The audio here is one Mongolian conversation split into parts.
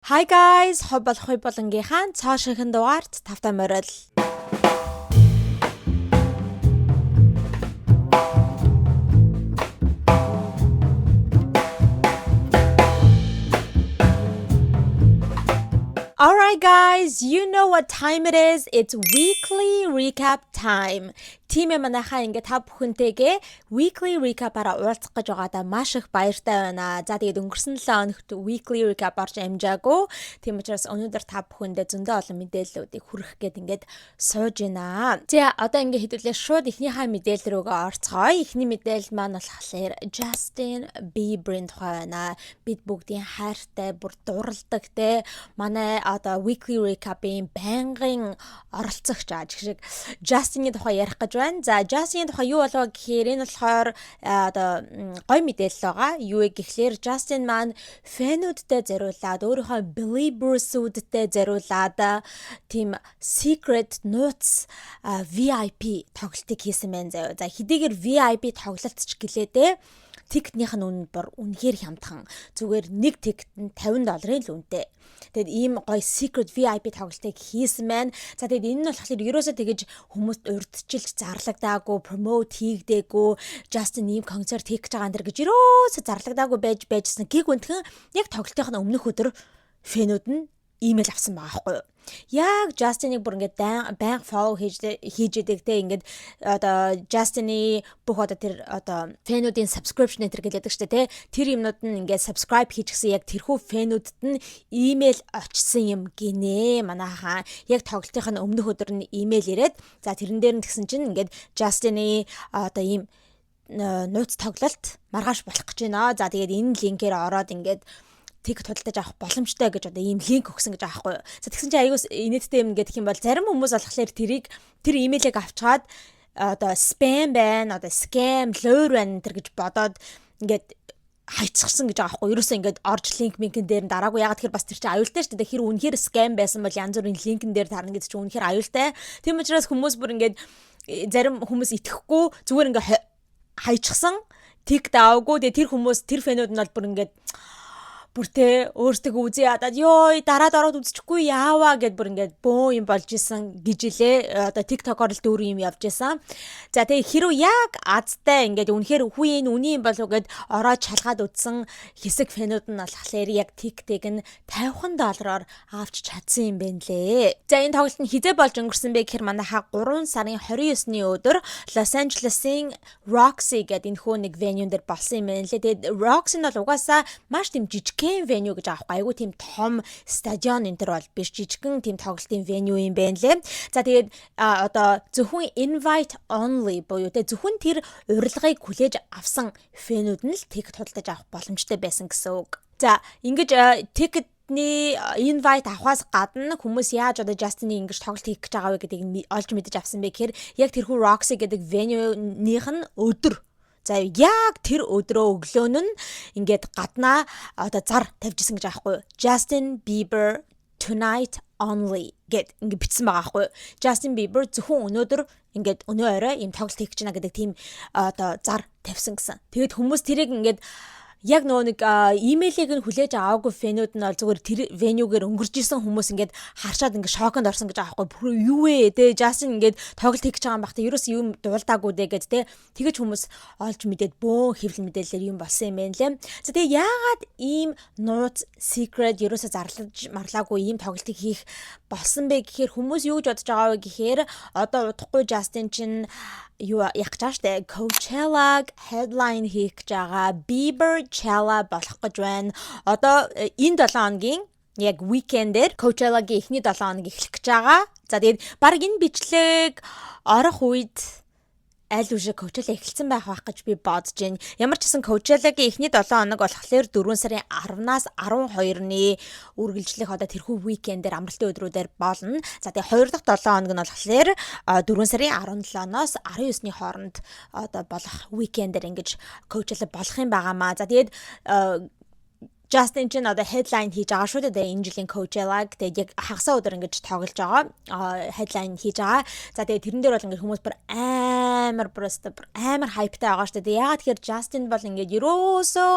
Hi guys, хоббол болонгийнхаа цоо шинхэн дугаарт тавтай морил. Alright guys, you know what time it is. It's weekly recap time. Тим манайхаа ингээд та бүхэнтэйгээ weekly recap-аараа уулзах гэж байгаадаа маш их баяртай байна. За тэгээд өнгөрсөн 7 хоногт weekly recap орж амжаагүй. Тийм учраас өнөөдөр та бүхэндээ зөндөө олон мэдээллүүдийг хүргэх гээд ингээд сууж байна. За одоо ингээд хэдүүлээ шууд эхнийхээ мэдээлэл рүүгээ орцгоё. Эхний мэдээлэл маань болохоор Justin Bieber-ийн тухай байна. Бид бүгдийн хайртай, бүр дурладаг те. Манай одоо weekly recap-ийн байнгын оролцогч шиг Justin-ийн тухай ярих гэж байна. За Justin-ийн тухай юу болов гэхээр энэ болохоор одоо гой мэдээлэл байгаа. Юу гэхлээр Justin маань фэнүүдтэй зориулаад өөрийнхөө Beliebers-үүдтэй зориулаад тийм secret нууц VIP тоглолтыг хийсэн байна заяа. За хэдийгээр VIP тоглолтч гэлээ тикетнийх нь үн бүр үнэхээр хямдхан. Зүгээр нэг тикет нь $50 л үнэтэй. Тэгэд ийм гоё secret VIP тоглолтыг хийсэн байна. За тэгэд энэ нь болохоор ерөөсөө тэгэж хүмүүст урьдчилж зарлагдаагүй, promote хийгдээгүй, Justin ийм концерт хийх гэж байгаа энэ гэж ерөөсөө зарлагдаагүй байжсэн. Гэг үнтхэн яг тоглолтын өмнөх өдөр фэнүүд нь имэйл авсан байгаа байхгүй юу? Яг Justin-ыг бүр ингээд байнга follow хийж идэгтэй ингээд одоо Justin-ы бүх одоо тэр одоо фэнүүдийн subscription энэ гэдэг штэ тий. Тэр юмнууд нь ингээд subscribe хийчихсэн яг тэрхүү фэнүүдэд нь имэйл очсон юм гинэ манайхаа. Яг тоглолтын өмнөх өдөр нь имэйл ирээд за тэрэн дээр нь тэгсэн чинь ингээд Justin-ы одоо ийм нууц тоглолт маргааш болох гэж байна. За тэгээд энэ линкээр ороод ингээд тикет худалдаж авах боломжтой гэж одоо ийм линк өгсөн гэж аахгүй. За тэгсэн чинь аягүй инээдтэй юм гэх юм бол зарим хүмүүс болохоор тэр имэйлийг авчгаад одоо спам байна, одоо scam, lure байна гэж бодоод ингээд хайцсан гэж байгаа байхгүй. Ерөөсөө ингээд орж линкэн дээр нь дараагүй. Ягаад тэгэхээр бас тэр чинь аюултай шүү дээ. Тэр үнэхээр scam байсан бол янз бүрийн линкэн дээр тарна гэдэг чинь үнэхээр аюултай. Тийм учраас хүмүүс бүр ингээд зарим хүмүүс итгэхгүй зүгээр ингээд хайчихсан тикет аваагүй. Тэр хүмүүс тэр фэнүүд нь бол бүр ингээд бүртээ өөртөө үзье ядаад ёо дараад ороод үзчихгүй яаваа гэд бүр ингээд бөө юм болж исэн гэж илээ. Одоо TikTok-оор л дөөр юм явж исэн. За тэгээ хэрүү яг азтай ингээд үнэхээр үгүй энэ үний юм болов гэд ороод шалгаад үзсэн хэсэг фэнүүд нь болохоор яг TikTok-ыг нь $50 авч чадсан юм байна лээ. За энэ тоглолт нь хизээ болж өнгөрсөн бэ гэхээр манайхаа 3 сарын 29-ны өдөр Los Angeles-ийн Roxy гэдэг энэ хөө нэг venue дээр болсон юм байна лээ. Тэгээд Roxy нь бол угаасаа маш тийм жижиг venue гэж аахгүй айгу тийм том стадион энэ төр бол биш жижигхэн тийм тоглолтын venue юм байна лээ. За тэгээд одоо зөвхөн invite only буюу зөвхөн тэр урилгыг хүлээж авсан фэнүүд нь л тикет худалдаж авах боломжтой байсан гэсэн үг. За ингэж тикет invite авахаас гадна хүмүүс яаж одоо Justin-ийн ингэж тоглолт хийх гэж байгаа вэ гэдгийг олж мэдэж авсан бэ гэхээр яг тэрхүү Roxy гэдэг venue-ийнх нь өдөр за яг тэр өдрөө өглөөн нь ингээд гаднаа одоо зар тавьжсэн гэж аахгүй. Justin Bieber tonight only гэд ингээд бичсэн байгаа аахгүй. Justin Bieber зөвхөн өнөөдөр ингээд өнөө орой ийм тоглолт хийх гэж байна гэдэг тийм одоо зар тавьсан гэсэн. Тэгэд хүмүүс тэрийг ингээд яг нөгөө нэг имэйлийг нь хүлээж аваагүй фэнүүд нь бол зүгээр тэр venue-гээр өнгөрж исэн хүмүүс ингээд харшаад ингээд шоконд орсон гэж байгаа байхгүй. Юу вэ? Тэ Justin ингээд тоглолт хийх гэж байгаа юм бахта ерөөс юм дуулдаагүй дээ гэд тэ тэгэж хүмүүс олж мэдээд бөө хэвлэл мэдээлэлээр юм болсон юм байна лээ. За тэгээ яагаад ийм нууц secret ерөөсө зарлаж марлаагүй ийм тоглолтыг хийх болсон бэ гэхээр хүмүүс юу гэж бодож байгаа вэ гэхээр одоо удахгүй Justin чинь юу яг чааш тэ Coachella headline хийх гэж байгаа Bieberchella болох гэж байна. Одоо энэ 7 хоногийн яг weekend-ээр Coachella-гийн эхний 7 хоног эхлэх гэж байгаа. За тэгээд баг энэ бичлэг орох үед аль үшээ Coachella эхэлсэн байх гэж би бодож байна. Ямар ч гэсэн Coachella-гийн эхний 7 хоног болохоор 4 сарын 10-наас 12-ны үргэлжлэх одоо тэрхүү weekend-ээр амралтын өдрүүдээр болно. За тэгээ 2 дахь 7 хоног нь болохоор 4 сарын 17-ноос 19-ны хооронд одоо болох weekend-ээр ингэж Coachella болох юм байгаамаа. За тэгээд Justin чинь одоо headline хийж байгаа шүү дээ энэ жилийн Coachella гэдэг яг хагасаа өдөр ингэж тоглож байгаа headline хийж байгаа. За тэгээ тэрэн дээр бол ингэ хүмүүс бүр амар хайптай байгаа шүү дээ. Яагаад тэгэхээр Justin бол ингэ ерөөсөө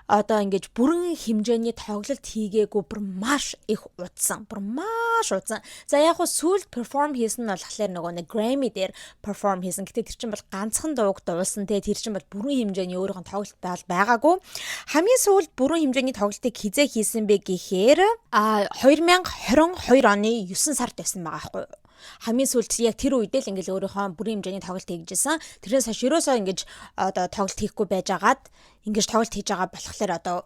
одоо ингэж бүрэн хэмжээний тоглолт хийгээгүй бүр маш их удсан. За яг хөө сүүлд перформ хийсэн нь болохоор нөгөө нэг Grammy дээр перформ хийсэн. Гэтэ тэр чинь бол ганцхан дууг дуулсан. Тэгээ тэр чинь бол бүрэн хэмжээний өөрийнх нь тоглолт байгаагүй. Хамгийн сүүлд бүрэн хэмжээний тоглолтыг хизээ хийсэн бэ гэхээр 2022 оны 9 сард байсан байгаа байхгүй юу? Хамгийн сүүлд яг тэр үедээ л ингээл өөрийнхөө бүрэн хэмжээний тоглолт хийжсэн. Тэрнээс хойш ерөөсөө ингэж одоо тоглолт хийхгүй байжгаад ингэж тоглолт хийж байгаа болохоор одоо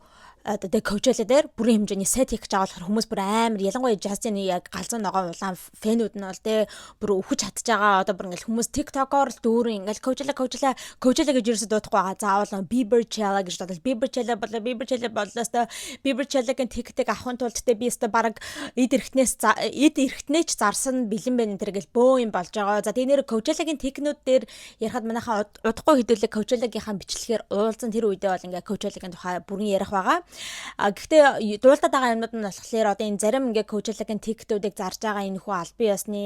коучлаа дээр бүрэн хэмжээний сет хийх гэж байгаа болохоор хүмүүс бүр амар ялангуяа Justin яг галзуу ногоон улаан фэнүүд нь бол те бүр өвхөж чадж байгаа одоо бүр ингээл хүмүүс TikTok-оор л дүүрэн ингээл коучлаа гэж ерөөсө дуудахгүй байгаа. Заавал Bieber Challenge гэж бодол Bieber Challenge боллоос та Bieber Challenge-ийн TikTok авахын тулд те би өстө баг эд эргэтнээч зарсан бэлэн байна тэр гэл бөө юм болж байгаа. За тэгээ нэр коучлагийн техникүүд дээр ярихад манайхаа удахгүй хэдүүлээ коучлагийнхаа бичлэгээр уулзсан тэр үедээ бол ингээ коучлагийн тухай бүрэн ярих байгаа. Гэхдээ дуулдаад байгаа юмнууд нь болохоор одоо энэ зарим ингээ коучлагийн техникүүдийг зарж байгаа энэ хүү албан ёсны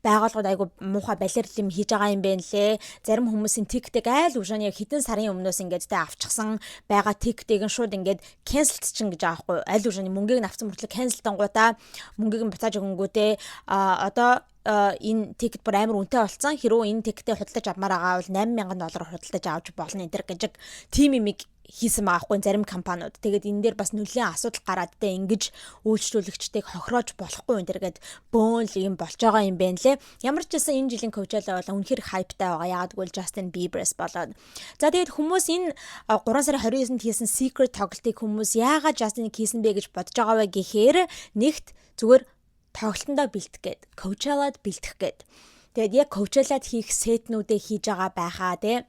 байгууллагууд айгу муухай балер юм хийж байгаа юм бэ нэлээ. Зарим хүмүүсийн TikTok айл уушааны хэдэн сарын өмнөөс ингээд тэ авчихсан байгаа TikTok-ийг шууд ингээд cancelчихин гэж байгаа байхгүй. Айл уушааны мөнгийг нь авсан мөртлөө cancelтангуудаа мөнгийг нь буцааж өгөнгүүтээ одоо энэ тикет бүр амар үнэтэй болсон. Хэрвээ энэ тикетээ худалдаж авмаар байгаа бол $8,000 худалдаж авч болно энэ төр гэж тим имиг хийсэн байгаа хгүй зарим компаниуд. Тэгээд энэ дээр бас нөлөөний асуудал гараад тэ ингэж үйлчлүүлэгчдийг хохироож болохгүй энэ төр гэд бөөнл юм болж байгаа юм байна лээ. Ямар ч гэсэн энэ жилийн коучлаа бол үнэхээр хайптай байгаа. Яагаад гэвэл Justin Bieber-с болоод. За тэгээд хүмүүс энэ 3 сарын 29-нд хийсэн Secret тоглолтыг хүмүүс яагаад Justin-ыг хийсэн бэ гэж бодож байгаа вэ гэхээр нэгт зүгээр тоглолтондоо бэлтэх гээд, коучлаад бэлтэх гээд. Тэгээд яг коучлаад хийх сетнүүдээ хийж байгаа байхаа тий.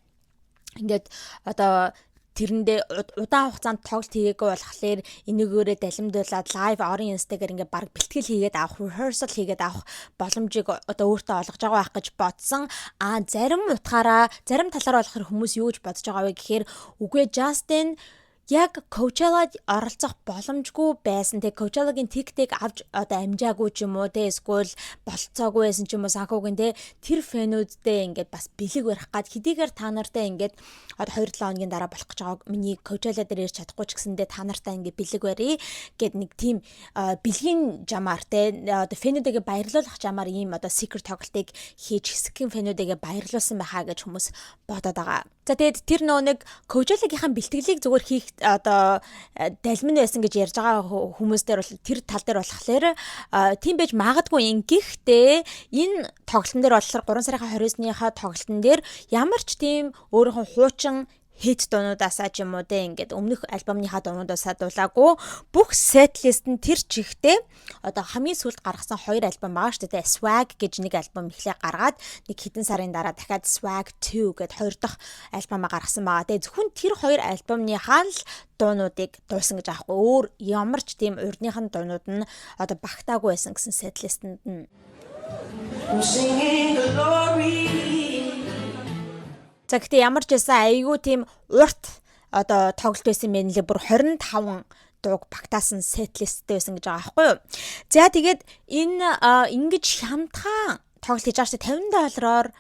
Ингээд одоо тэрэндээ удаан хугацаанд тоглолт хийгээгүй болохоор энэгээрээ далимдуулаад лайв audience-тэйгээр ингээд баг бэлтгэл хийгээд авах, rehearsal хийгээд авах боломжийг одоо өөртөө олгож байгаа байх гэж бодсон. Зарим талаараа болохоор хүмүүс юу гэж бодож байгаа вэ гэхээр үгүй Justin яг коучлаад оролцох боломжгүй байсан. Тэг коучлагийн TikTok авч одоо амжаагүй ч юм уу те эсвэл болцоогүй байсан ч юм уу санхүүгийн те тэр фэнүүдтэй ингээд бас бэлэг барих гад хэдийгээр та нартай ингээд одоо 2-7 хоногийн дараа болох гэж байгаа миний коучлаа дээр ирж чадахгүй ч гэсэндээ та нартай ингээд бэлэг барья гэд нэг тийм бэлгийн жамаар те одоо фэнүүдээ баярлуулах жамаар ийм одоо secret тоглолтыг хийж хэсгийн фэнүүдээ баярлуулсан байхаа гэж хүмүүс бодоод байгаа. За тэгээд тэр нэг коучлагийнхаа бэлтгэлийг зүгээр хийх одоо далмин байсан гэж ярьж байгаа хүмүүстээр бол тэр тал дээр болохоор тийм байж магадгүй ингэхдээ энэ тоглолтын дээр болохоор 3 сарын 29-ныхаа тоглолтын дээр ямар ч тийм өөрийнхөө хуучин хит дуунуудаасаа ч юм уу те ингээд өмнөх альбомныхаа дуунуудаасаа дуулаагүй бүх set list нь тэр чигтээ одоо хамгийн сүүлд гаргасан 2 альбом байгаа шүү дээ. Swag гэж нэг альбом ихлэ гаргаад нэг хэдэн сарын дараа дахиад Swag 2 гэд 2 дахь альбомаа гаргасан байгаа. Тэгээ зөвхөн тэр 2 альбомныхаа л дуунуудыг дуулсан гэж аахгүй. Өөр ямар ч тийм урдныхын дуунууд нь одоо багтаагүй байсан гэсэн set list-нд нь. За гэхдээ ямар ч байсан айгүй тийм урт одоо тоглолт байсан юм нэлээ бүр 25 дууг багтаасан set listтэй байсан гэж байгаа байхгүй юу. За тэгээд энэ ингэж хямдхан тоглолт хийж байгаа шүү $50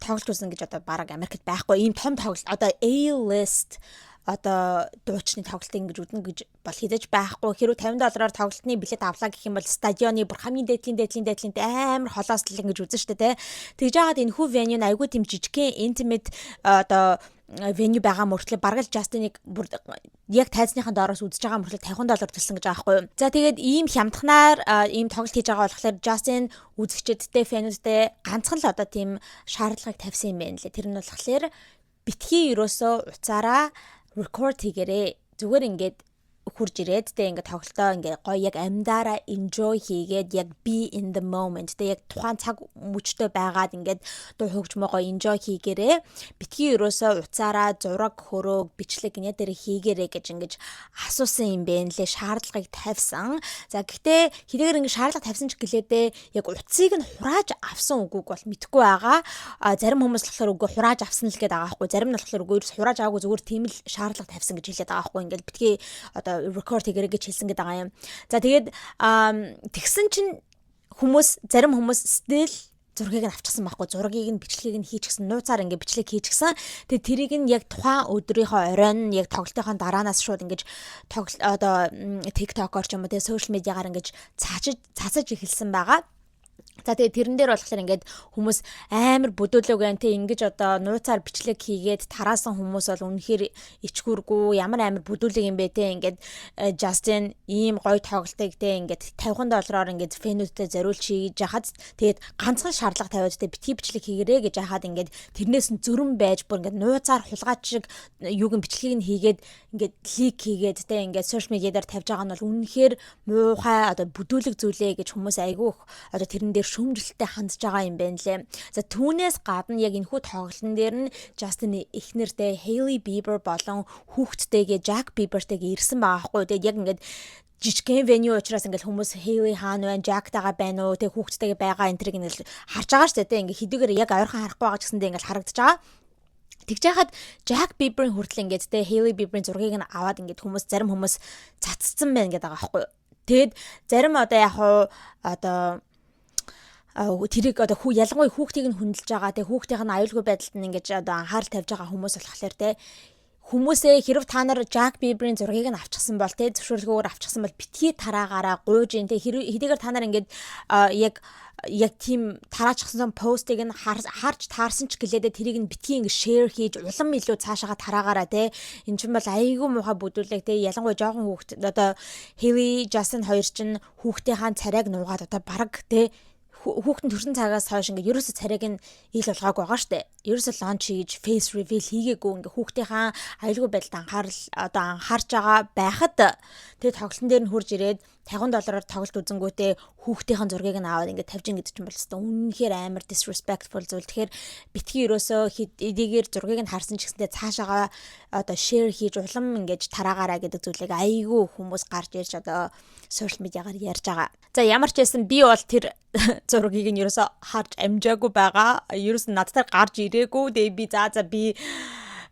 тоглолт үзэн гэж одоо бараг Америкт байхгүй ийм том тоглолт одоо A-list одоо дуучны тоглолт ингэж үднэ гэж бол хизэж байхгүй. Хэрвээ $50 тоглолтны билет авлаа гэх юм бол стадионы бүр хамгийн дээдлийн амар холоос л ингэж үзэн штэ тэ. Тэгж яагаад энэ хүү venue нь айгүй тийм жижигхэн intimate одоо venue байгаа мөртлөө бараг л Justin-ыг бүр яг тайзныхаа доороос үзэж байгаа мөртлөө $50 төлсөн гэж байгаа байхгүй юу. За тэгээд ийм хямдханаар ийм тоглолт хийж байгаа болохоор Justin үзэгчдтэй фэнүүдтэй ганцхан л одоо тийм шаардлагыг тавьсан юм байна лээ. Тэр нь болохоор битгий ерөөсөө уцаараа record хийгээрээ зүгээр ингээд хурж ирээд тэ ингээд тоглолтоо ингээд гоё яг амьдаараа enjoy хийгээд яг be in the moment тэ яг тухайн цаг мөчтөө байгаад ингээд дуу хөгжмөө гоё enjoy хийгээрээ битгий ерөөсөө уцаараа зураг хөрөөг бичлэг гинэ дээр хийгээрээ гэж ингээд асуусан юм бэ нэлээ шаардлагыг тавьсан. За гэхдээ хэдийгээр ингээд шаардлага тавьсан ч гэлээдээ яг утсыг нь хурааж авсан үгүйг бол мэдэхгүй байгаа. Зарим хүмүүс болохоор үгүй хурааж авсан л гээд байгаа байхгүй. Зарим нь болохоор үгүй хурааж аваагүй зүгээр тийм л шаардлага тавьсан гэж хэлээд байгаа байхгүй. Ингээд битгий одоо record хийгэрэг гэж хэлсэн гэдэг байгаа юм. За тэгээд тэгсэн чинь зарим хүмүүс still зургийг нь авчихсан байхгүй. Зургийг нь бичлэгийг нь хийчихсэн. Нууцаар ингээд бичлэг хийчихсэн. Тэгээ тэрийг нь яг тухайн өдрийнхөө оройн яг тоглолтынхаа дараанаас шууд ингээд одоо TikTok-оор ч юм уу тэгээ сошиал медиагаар ингээд цаасаж эхэлсэн байгаа. За тэгээ тэрэн дээр болохоор ингээд хүмүүс амар бүдүүлэг те ингэж одоо нууцаар бичлэг хийгээд тараасан хүмүүс бол үнэхээр ичгүүргүй ямар амар бүдүүлэг юм бэ те ингээд Justin ийм гоё тоглолтыг те ингээд $50 ингээд фэнүүдтэй зориулж хийж яхад тэгээд ганцхан шаардлага тавиад те битгий бичлэг хийгэрээ гэж яхад ингээд тэрнээс нь зөрөн байж бүр ингээд нууцаар хулгайч шиг юуг нь бичлэгийг нь хийгээд ингээд лик хийгээд те ингээд сошиал медиадаар тавьж байгаа нь бол үнэхээр муухай одоо бүдүүлэг зүйлээ гэж хүмүүс айгүй одоо тэрэн дээр шүүмжлэлтэй хандж байгаа юм байна лээ. За түүнээс гадна яг энэхүү тоглолтын дээр нь Justin эхнэртэй Hailey Bieber болон хүүхэдтэйгээ Jack Bieber-тэйгээ ирсэн байгаа хгүй. Тэгээд яг ингээд жижигхэн venue учраас ингээд хүмүүс Hailey хаана байна, Jack-тайгаа байна уу, тэг хүүхэдтэйгээ байгаа энэ тэрийг ингээд харж байгаа шүү дээ. Ингээд хэдийгээр яг ойрхон харахгүй байгаа ч гэсэндээ ингээд харагдаж байгаа. Тэгж яхад Jack Bieber-ийн хүртэл ингээд те Hailey Bieber-ийн зургийг нь аваад ингээд зарим хүмүүс цацсан байна гэдэг байгаа хгүй. Тэгэд зарим одоо яг одоо тэрийг одоо ялангуяа хүүхдийг нь хүндэлж байгаа те хүүхдийн нь аюулгүй байдалд нь ингэж одоо анхаарал тавьж байгаа хүмүүс болохоор те хүмүүсээ хэрв та нар Jack Bieber-ийн зургийг нь авчихсан бол те зөвшөөрлгөөр авчихсан бол битгий тараагаараа гуйж ин те хэдийгээр та нар ингээд яг тийм тараачихсан постыг нь харж таарсан ч гэлээдэ тэрийг нь битгий ингэ шеэр хийж улам илүү цаашаага тараагаараа те эн чинь бол айгүй муухай бүдүүлэг те ялангуяа жоохон хүүхд одоо Hailey Justin хоёр чинь хүүхдийн царайг нуугаад одоо бараг те хүүхдэн төрсэн цагаас хойш ингээд ерөөсө царайг нь ил болгаагүй байгаа штэ. Ерөөсө лонч хийж face reveal хийгээгүй ингээд хүүхдийн аюулгүй байдалд анхаарч байгаа байхад тэгээд тоглолтын дээр нь хурж ирээд $50 тоглолт үзэнгүүтээ хүүхдийн зургийг нь аваад ингээд тавьж ин гэдэг чинь бол өстой үнэхээр амар disrespectful зүйл. Тэгэхээр битгий ерөөсө эдийгээр зургийг нь харсан ч гэсэндээ цаашаага одоо share хийж улам ингээд тараагаараа гэдэг зүйлийг айгүй хүмүүс гарч ирж одоо social медиагаар ярьж байгаа. За ямар ч байсан би бол тэр зургийг нь ерөөсө харж амжаагүй байгаа. Ерөөсө надтай гарч ирээгүй. Тэгээ би би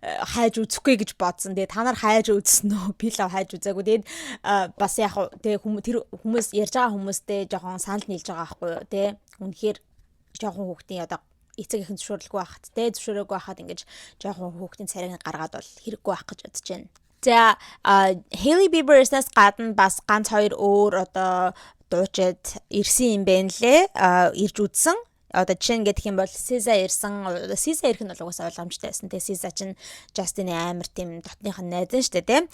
хайж үзэхгүй гэж бодсон. Тэгээ та нар хайж үзсэн үү? Би л хайж үзээгүй. Тэгээд бас яг тэгээ тэр хүмүүс ярьж байгаа хүмүүстэй жоохон санал нийлж байгаа байхгүй юу? Тэ үнэхээр жоохон хүүхдийн одоо эцэг эхэн зөвшөөрлөхгүй байхад тэ зөвшөөрөөгүй байхад ингэж жоохон хүүхдийн царайг гаргаад бол хэрэггүй байх гэж бодож байна. За Hailey Bieber-ээс гадна бас ганц хоёр өөр одоо дуучид ирсэн юм байна лээ. Ирж үзсэн. Одоо жишээ нь гэх юм бол SZA ирсэн. SZA ирэх нь бол угаасаа ойлгомжтой байсан. Тэгээ SZA чинь Justin-ийн амар тийм дотных нь найз нь шүү дээ, тийм.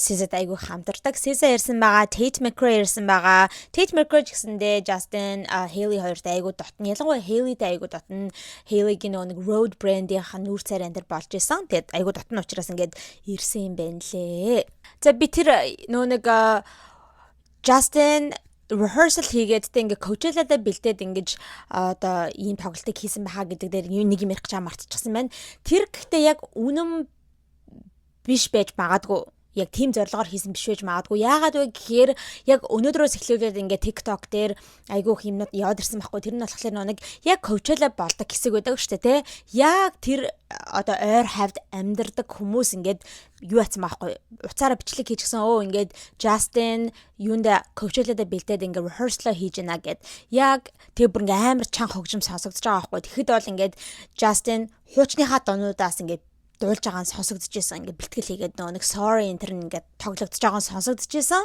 SZA-д айгүй хамтардаг. SZA ирсэн байгаа. Tate McRae ирсэн байгаа. Tate McRae ч гэсэндээ Justin, Hailey хоёртой айгүй дотн. Ялангуяа Hailey-тэй айгүй дотн. Hailey-гийн нэг Road brand-ийн нүүр царайнд болж исэн. Тэгээд айгүй дотн учраас ингээд ирсэн юм байна лээ. За би тэр нэг Justin rehearsal хийгээд тэ ингээ Coachella-даа бэлдээд ингэж одоо ийм тоглолтыг хийсэн байхаа гэдэг дээр нэг юм ярих гэж мартчихсан байна. Тэр гэхдээ яг үнэн биш байж магадгүй. Яг тийм зорилгоор хийсэн биш байж магадгүй. Яагаад вэ гэхээр яг өнөөдрөөс эхлүүлээд ингээ TikTok дээр айгүйх юмнууд яваад ирсэн байхгүй. Тэр нь болохоор нэг яг Coachella болдог хэсэг байдаг шүү дээ, тэ. Яг тэр одоо ойр хавьд амьдардаг хүмүүс ингээд юу яцсан байхгүй. Уцаараа бичлэг хийчихсэн. Ингээд Justin юунда Coachella-даа бэлдээд ингээ rehearsal хийж ийна гэд. Яг тэг бүр ингээ амар чанга хөгжим сонсогдож байгаа байхгүй. Тэгэхэд бол ингээд Justin хуучныхаа дунуудаас ингээ дуулж байгаа нь сонсогдож байсан. Ингээ бэлтгэл хийгээд нэг sorry энэ төр ингээ тоглогдож байгаа нь сонсогдож байсан.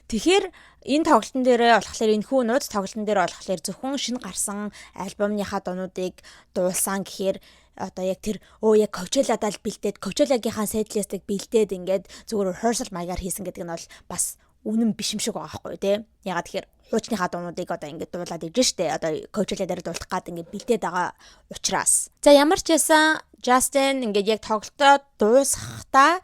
Тэгэхээр энэ тоглолтын дээрээ болохоор энэхүү нууц тоглолтын дээр болохоор зөвхөн шинэ гарсан альбомныхаа дунуудыг дуулсан гэхээр одоо яг тэр яг Coachella-даа л бэлдээд Coachella-гийнхаа setlist-ыг бэлдээд ингээд зүгээр rehearsal маягаар хийсэн гэдэг нь бол бас үнэн биш юм шиг байгаа байхгүй тий. Ягаад тэгэхээр хуучныхаа дуунуудыг одоо ингээд дуулаад иж штэ. Одоо Coachella дээр дуулах гад ингээд бэлдээд байгаа учраас. За ямар ч байсан Justin ингээд яг тоглолтоо дуусгахдаа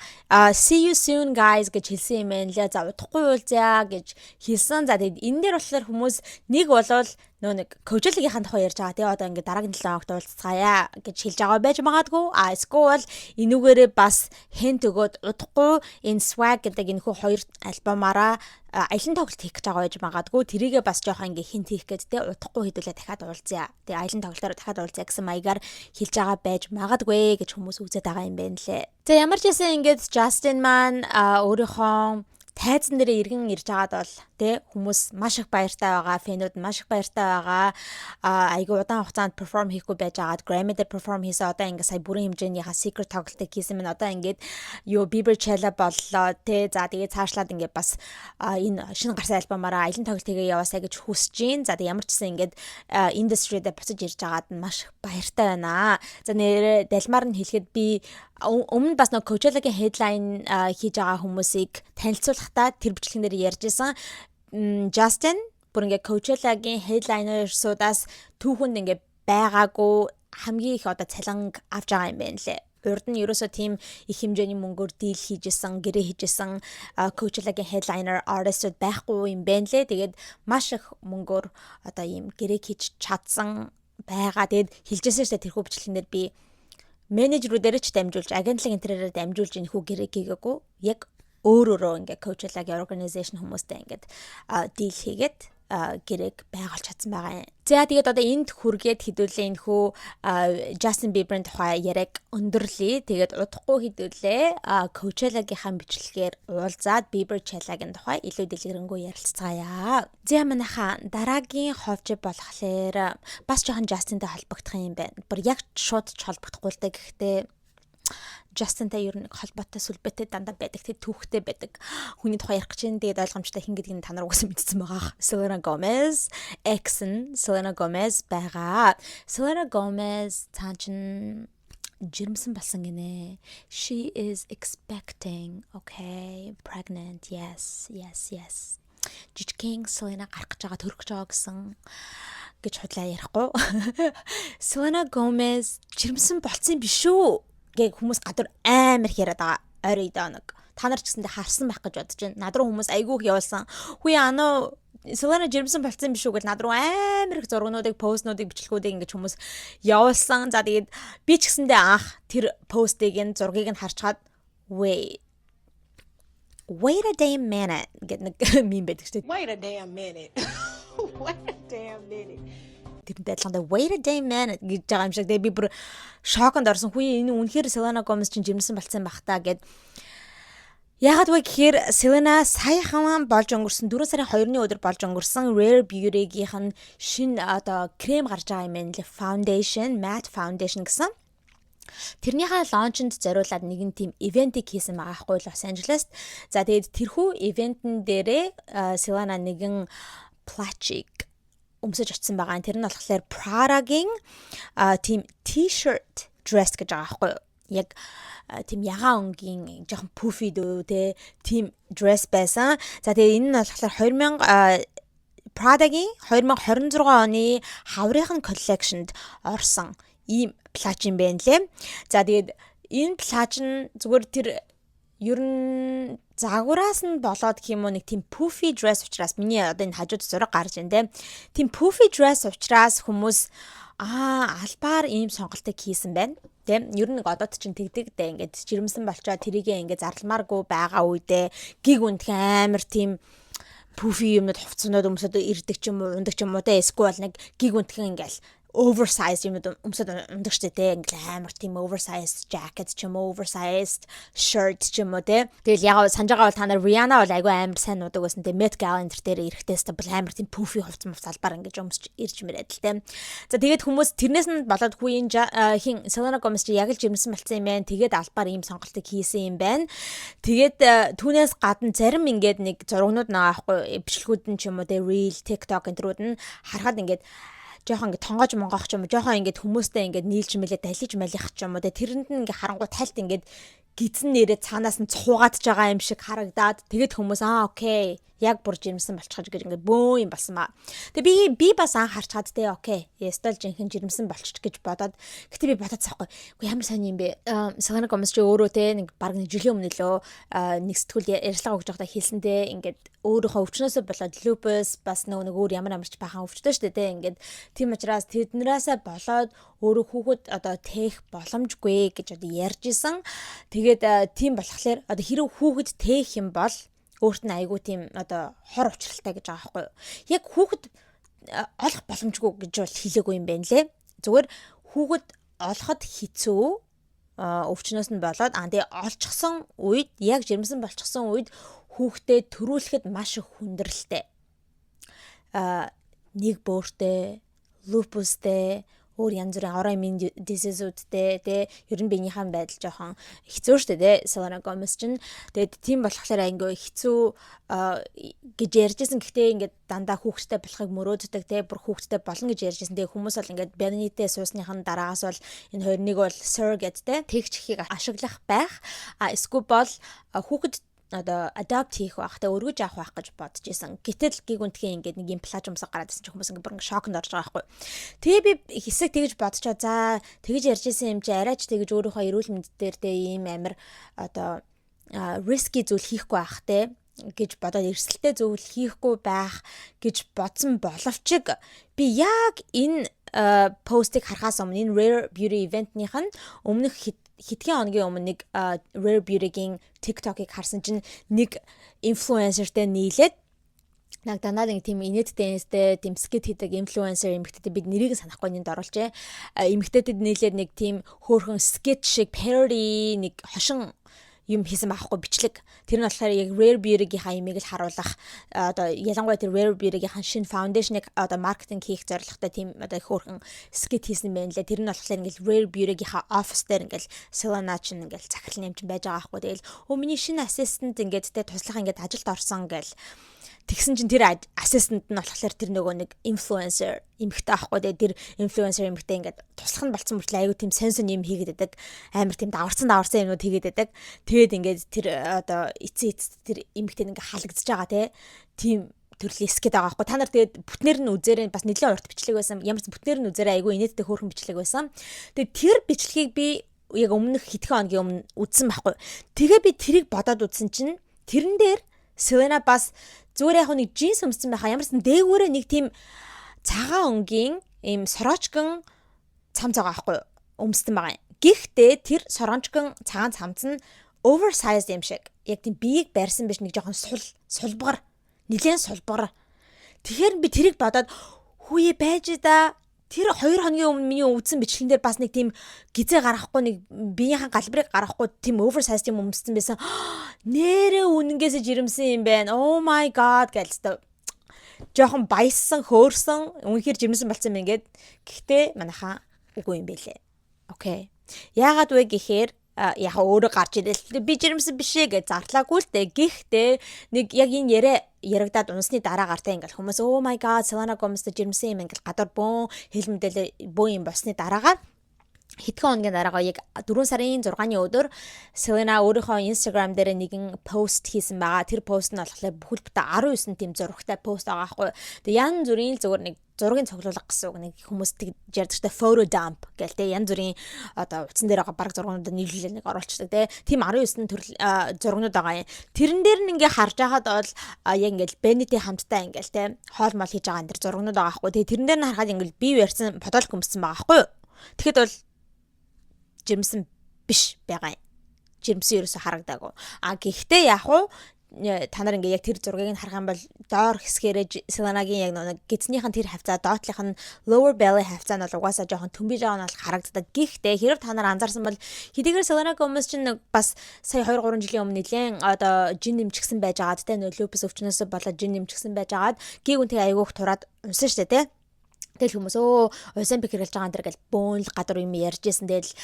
see you soon guys гэж хэлсэн юм байна лээ. За удахгүй уулзъя гэж хэлсэн. За тэгээд энэ дээр болохоор хүмүүс нэг болвол нэг Coachella-гийнхаа тухай ярьж байгаа. Тэгээ одоо ингээд дараагийн 7 хоногт уулзцаая гэж хэлж байгаа байж магадгүй. Эсвэл энүүгээрээ бас хинт өгөөд удахгүй энэ swag гэдэг энэхүү хоёр альбомаараа аялын тоглолт хийх гэж байгаа байж магадгүй. Тэрийгээ бас жоохон ингээ хинт хийх гээд те удахгүй хэдүүлээ дахиад уулзъя. Тэгээ аялын тоглолтоор дахиад уулзъя гэсэн маягаар хэлж байгаа байж магадгүй гэж хүмүүс үзээд байгаа юм байна лээ. За ямар ч байсан ингээд Justin маань өөрийнхөө тайзан дээр иргэн ирж байгаад бол тэ хүмүүс маш их баяртай байгаа, фэнүүд маш их баяртай байгаа. Айгу удаан хугацаанд перформ хийхгүй байж байгаад Grammy дээр перформ хийсэн одоо ингээд сая бүрэн хэмжээнийхээ secret тоглолтыг хийсэн минь одоо ингээд Bieber-Chella боллоо тэ. За тэгээд цаашлаад ингээд бас энэ шинэ гарсан альбомаараа аялын тоглолт хийгээ яваасаа гэж хүсэж гин. За тэгээд ямар ч гэсэн ингээд industry дээр буцаж ирж байгаад маш их баяртай байна. За нэрээ далмаар нь хэлэхэд би өмнө бас нэг Coachella-гийн headline хийж байгаа хүмүүсийг танилцуулахдаа тэр бичлэгэн дээр ярьжсэн. Justin бүр ингээ Coachella-гийн headliner-суудаас түүхэнд ингээ байгаагүй хамгийн их одоо цалинг авч байгаа юм байна лээ. Урд нь ерөөсөө тийм их хэмжээний мөнгөөр дийл хийжсэн, гэрээ хийжсэн Coachella-гийн headliner artist байхгүй юм байна лээ. Тэгээд маш их мөнгөөр одоо ийм гэрээ хийж чадсан байгаа. Тэгээд хэлжсэн шүү дээ тэрхүү бичлэгнэр би менежерүүдээр ч дамжуулж, агентлаг интерьерээр дамжуулж энэ хүү гэрээ хийгээгүй. Яг өөрөөрөө ингээ Coachella-гийн organization хүмүүстэй ингээд дийл хийгээд гэрээг байгуулж чадсан байгаа юм. За тэгээд одоо энд хүргээд хэдүүлээ энэ хүү Justin Bieber-ийн тухай яриаг өндөрлөе. Тэгээд удахгүй хэдүүлээ Coachella-гийнхаа бичлэгээр уулзаад Bieber-Chella-гийн тухай илүү дэлгэрэнгүй ярилцгаая. За манайхаа дараагийн ховж болохоор бас жоохон Justin-тэй холбогдох юм байна. Бүр яг шууд ч холбогдохгүй л дээ. Гэхдээ Justin-тай ер нь холбоотой сүлбэтэй дандаа байдаг. Тэгээд түүхтэй байдаг. Хүний тухай ярих гэж тэгээд ойлгомжтой хин гэдгийг та нар угсаа мэдсэн байгаа. Selena Gomez, ex-n Selena Gomez байгаа. Selena Gomez цаан чин жирэмсэн болсон гинэ. She is expecting, okay, pregnant. Yes. Жижигхэн Selena гарах гэж байгаа, төрөх гэж байгаа гэж худлаа ярихгүй. Selena Gomez жирэмсэн болцсон биш үү? Хүмүүс гадар амар яриад байгаа орой доног. Та нар ч гэсэндээ харсан байх гэж бодож байна. Над руу хүмүүс айгүйх явуулсан. Хүй Selena жирэмсэн болцсон биш үү гэж над руу амар их зургнуудыг, постнуудыг, бичлэгүүдийг ингэж хүмүүс явуулсан. За тэгээд би ч гэсэндээ анх тэр постыг нь зургийг нь харчаад wait a damn minute гэдэг нэг мем байдаг шүү дээ. Wait a damn minute. Wait a damn minute. Тэрнтэй адилхан wait a damn minute гэж байгаа юм шиг. Тэгээ би бүр шоконд орсон. Хүй энэ үнэхээр Selena Gomez чинь жирэмсэн болцсон байх та гэд. Яагаад вэ гэхээр Selena саяхан болж өнгөрсөн 4 сарын 2-ны өдөр болж өнгөрсөн Rare Beauty-гийнх нь шинэ одоо крем гарч байгаа юм байна лээ. Foundation, matte foundation гэсэн. Тэрнийхээ лончонд зориулаад нэгэн тийм ивентийг хийсэн байгаа хгүй Лос Анжелест. За тэгээд тэрхүү ивентэн дээрээ Selena нэгэн плачиг өмсөж очсон байгаа. Тэр нь болохоор Prada-гийн тийм t-shirt dress гэж байгаа байхгүй юу? Яг тийм ягаан өнгийн жоохон puffy дөө те тийм dress байсан. За тэгээ энэ нь болохоор 2000 Prada-гийн 2026 оны хаврынхан collection-д орсон ийм плач юм байна лээ. За тэгээд энэ плач нь зүгээр тэр ер нь загвараас нь болоод гэх юм уу нэг тийм puffy dress учраас миний одоо энэ хажууд зураг гарч байна те. Тийм puffy dress учраас хүмүүс албаар ийм сонголтыг хийсэн байна. Тэ ер нь одоод чинь тэгдэг дээ ингээд жирэмсэн болчоо тэрийгээ ингээд зарламааргүй байгаа үедээ гиг үнтх амар тийм puffy юмнууд хувцснууд өмсөд ирдэг ч юм уу ундаг ч юм уу те эсвэл нэг гиг үнтхэн ингээл oversized юм өмсөд ундаг штэ те ингээл амар тийм oversized jacket ч юм уу oversized shirt ч юм уу те тэгэл яг санаж байгаа бол та нар Rihanna бол айгүй амар сайн нуудаг байсан те Met Gala дээр ирэхтэйс та бол амар тийм puffy хувцсан албаар ингэж өмсч ирж мэрээд л те. За тэгээд хүмүүс тэрнээс нь болоод хүү хин Selena Gomez чи яг л жирэмсэн болцсон юм байна. Тэгээд албаар ийм сонголтыг хийсэн юм байна. Тэгээд түүнээс гадна зарим ингээд нэг зургнууд байгаа аахгүй бичлэгүүд нь ч юм уу те Reel, TikTok энтрүүд нь харахад ингээд жоохон ингээд тонгоож монгоох ч юм уу жоохон ингээд хүмүүстэй ингээд нийлж мэлээ далиж малих ч юм уу тэрэнд нь ингээд харангуй тайлт ингээд гизэн нэрээ цаанаас нь цухуугаадж байгаа юм шиг харагдаад тэгээд хүмүүс окей яг бүр жирэмсэн болчихж гэж ингээд бөө юм болсон ба. Тэгээ би бас анхаарчаад те окей ястал жинхэнэ жирэмсэн болчих гэж бодоод гэтээ би бодоод цаахгүй. Үгүй ямар сайн юм бэ? Selena Gomez чи өөрөө те нэг баг нэг жилийн өмнө лөө нэг сэтгүүл ярилцлага өгж байхдаа хэлсэн те ингээд өөрийнхөө өвчнөөсөө болоод lupus бас нэг өөр ямар ч бахан өвчтэй шүү дээ те ингээд тийм учраас тэднээсээ болоод өөрөө хүүхэд одоо тээх боломжгүй гэж одоо ярьж исэн. Тэгээд тийм болохоор одоо хэрэв хүүхэд тээх юм бол өөрт нь айгүй тийм одоо хор учралтай гэж байгаа байхгүй юу. Яг хүүхэд олох боломжгүй гэж бол хэлээгүй юм байна лээ. Зүгээр хүүхэд олоход хэцүү өвчнөөс нь болоод тэгээ олчихсон үед яг жирэмсэн болчихсон үед хүүхдээ төрүүлэхэд маш их хүндрэлтэй. Нэг бөөртэй, лупустэй, өөр янз бүрийн autoimmune disease-үүдтэй те ер нь биенийхээ байдал жоохон хэцүү шүү дээ. Selena Gomez чинь тэгээд тийм болохоор ангиу хэцүү гэж ярьжсэн. Гэхдээ ингээд дандаа хүүхдтэй болохыг мөрөөддөг те бүр хүүхдтэй болно гэж ярьжсэн. Тэгээд хүмүүс бол ингээд Benny-тэй суусныхан дараагаас бол энэ хоёр нэг бол surrogate те тэгч ихийг ашиглах байх. Эсвэл бол хүүхэд adopt хийх байх те өргөж авах байх гэж бодож исэн. Гэтэл гиг үнтхээ ингээд нэг имплант юмсаг гараад ирсэн чинь хүмүүс ингээд бүр шокнд орж байгаа байхгүй. Тэгээ би хэсэг тэгж бодчоо за тэгж ярьж исэн юм чи арайч тэгж өөрийнхөө эрүүл мэнд дээр те ийм амир risky зүйл хийхгүй байх те гэж бодоод эрсдэлтэй зүйл хийхгүй байх гэж бодсон боловч би яг энэ постыг харахаас өмнө энэ Rare Beauty event-ийнх нь өмнөх хэдхэн хоногийн өмнө нэг Rare Beauty-гийн TikTok-ыг харсан чинь нэг инфлюенсертэй нийлээд яг дандаа нэг тийм инээдтэй тийм скит хийдэг инфлюенсер эмэгтэйтэй бид нэрийг санахгүй нэнд оруулжээ. Эмэгтэйтэд нийлээд нэг тийм хөөрхөн скит шиг parody нэг хошин юм хийсэн байхгүй бичлэг. Тэр нь болохоор яг Rare Beauty-гийн имийг л харуулах ялангуяа тэр Rare Beauty-гийн шинэ foundation-ыг маркетинг хийх зорилготой тийм хөөрхөн скит хийсэн байна лээ. Тэр нь болохоор ингээл Rare Beauty-гийн офис дээр ингээл Selena чинь ингээл захирал нэмчин байж байгаа байхгүй. Тэгэл миний шинэ assistant ингээд тэ туслах ингээд ажилд орсон гэл тэгсэн чинь тэр assistant нь болохоор тэр нөгөө нэг influencer эмэгтэй аахгүй тэр influencer эмэгтэй ингээд туслах нь болцсон мөртлөө аюу тийм сонсон юм хийгээд байдаг амар тийм даварсан юмнууд хийгээд байдаг тэгээд ингээд тэр эцээ тэр эмэгтэй ингээд халагдчихж байгаа тийм төрлийн скет байгаа аахгүй та нар тэгээд бүтнээр нь үзээрээ бас нэлээд урт бичлэг байсан ямар ч бүтнээр нь үзээрээ аюу инээдтэй хөөрхөн бичлэг байсан тэгээд тэр бичлэгийг би яг өмнөх хэдхэн хоногийн өмнө үзсэн байхгүй тэгээ би тэрийг бодоод үзсэн чинь тэрэн дээр Selena бас зүгээр яг нэг джинс өмссөн байхаа ямарсан дээгүүрээ нэг тийм цагаан өнгийн ийм сороочгон цамц байгаа байхгүй өмссөн байгаа юм. Гэхдээ тэр сороочгон цагаан цамц нь oversized юм шиг. Яг тийм биеийг барьсан биш нэг жоохон сулбгар. Нилээн сулбгар. Тэгэхээр би тэрийг бодоод хүүе байж да тэр 2 хоногийн өмнө миний үзсэн бичлэгэн дээр бас нэг тийм гизээ гарахгүй нэг биеийнхэн галбарыг гарахгүй тийм oversized юм өмссөн байсан. Нэрээ үнэнгээсээ жирэмсэн юм байна. Oh my god гэлээ. Жохон баяссан, хөөрсөн, үнэхээр жирэмсэн болсон юм ингээд. Гэхдээ манайхаа үгүй юм бэлээ. Окей. Яагаад вэ гэхээр яг өөрөө гарч ирэл би жирэмсэн бишээ гэж зарлаагүй л дээ. Гэхдээ нэг яг энэ ярагдаад унсны дараа гартаа ингээл хүмүүс oh my god Selena Gomez жирэмсэн юм ингээл гадар бөөн хэл мэдээлэл бөө юм болсны дараагаар хэдхэн хоногийн дараагаа яг 4 сарын 6-ны өдөр Selena өөрийнхөө Instagram дээр нэгэн пост хийсэн байгаа. Тэр пост нь болохоор бүхэл бүтэн 19 тийм зурагтай пост байгаа байхгүй. Тэгээ янз бүрийн зүгээр нэг зургийн цуглуулга гэсэн үг нэг хүмүүс ярьдагтай photo dump гээл те янз бүрийн утсан дээр байгаа баг зургуудад нийлүүлээ нэг оруулцдаг те тийм 19 төрөл зургууд байгаа юм. Тэрэн дээр нь ингээ харж байхад бол яг ингээл Benny-тэй хамтдаа ингээл те хоол мол хийж байгаа энэ төр зургууд байгаа байхгүй. Тэгээ тэрэн дээр нь харахад ингээл бие барьсан фотолог өмссөн байгаа байхгүй. Тэгэхэд бол жирэмсэн биш байгаа юм. Жирэмсэн ерөөсө харагдаагүй. Гэхдээ яг уу та нар ингээ яг тэр зургийг нь харах юм бол доор хэсгээрээ Selena-гийн яг нэг гидснийхэн тэр хавцаа доотлих нь lower belly хавцаа нь бол угаасаа жоохон төмбөж байгаа нь бол харагддаг. Гэхдээ хэрэг та нар анзаарсан бол хэдийгээр Selena Gomez чинь бас сая 2-3 жилийн өмнө нэлээд жин нэмчихсэн байж байгаад те лупус өвчнөөс болоод жин нэмчихсэн байж байгаад гиг үнтэй айгүйх тураад унсан штэ те. Тэгэл хүмүүс Ozempic хэрэглэж байгаа энэ гэл бөөн л гадар юм ярьжсэн. Тэгэл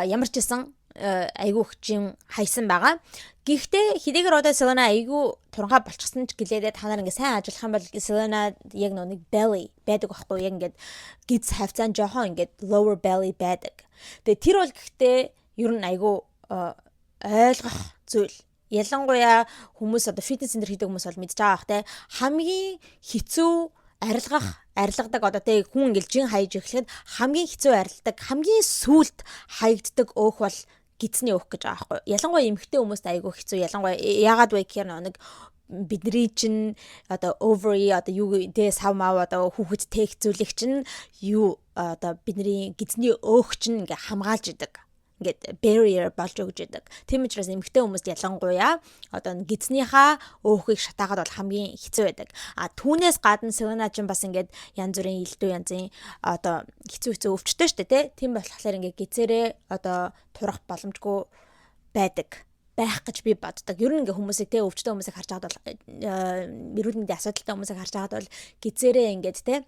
ямар ч гэсэн айгүйх жим хайсан байгаа. Гэхдээ хэдийгээр одоо Selena айгүй туранхай болчихсон ч гэлээдээ та нар ингээ сайн ажиллах юм бол Selena яг нэг belly байдаг байхгүй яг ингээд гиз хавцаан жоохон ингээд lower belly байдаг. Тэгээ тэр бол гэхдээ ер нь айгүй ойлгох зүйл. Ялангуяа хүмүүс одоо фитнес центр хийдэг хүмүүс бол мэдж байгаа бах те хамгийн хэцүү арилгадаг одоо тэг хүн ингээл жин хайж эхлэхэд хамгийн хэцүү арилдаг хамгийн сүулт хаягддаг өөх бол гидсний өөх гэж байгаа байхгүй. Ялангуяа эмэгтэй хүмүүст айгүй хэцүү. Ялангуяа яагаад вэ гэхээр нэг бидний чинь одоо ovary одоо юу дэ савмаа одоо хүүхэд тех зүйлэг чинь юу одоо бидний гидсний өөх чинь ингээ хамгаалж идэг. Ингээд barrier болж өгч идэг. Тийм учраас эмэгтэй хүмүүст ялангуяа одоо гидснийхаа өөхийг шатаагаад бол хамгийн хэцүү байдаг. Түүнээс гадна Selena ч бас ингээд янз бүрийн элдв янзын одоо хэцүү өвчтэй штэ тий. Тийм болохоор ингээд гидсэрээ одоо турах боломжгүй байдаг. байх гэж би боддог. Ер нь ингээ хүмүүсийг те өвчтөн хүмүүсийг харж байгаад бол эрүүл мэндийн асуудалтай хүмүүсийг харж байгаад бол гизээрээ ингээд те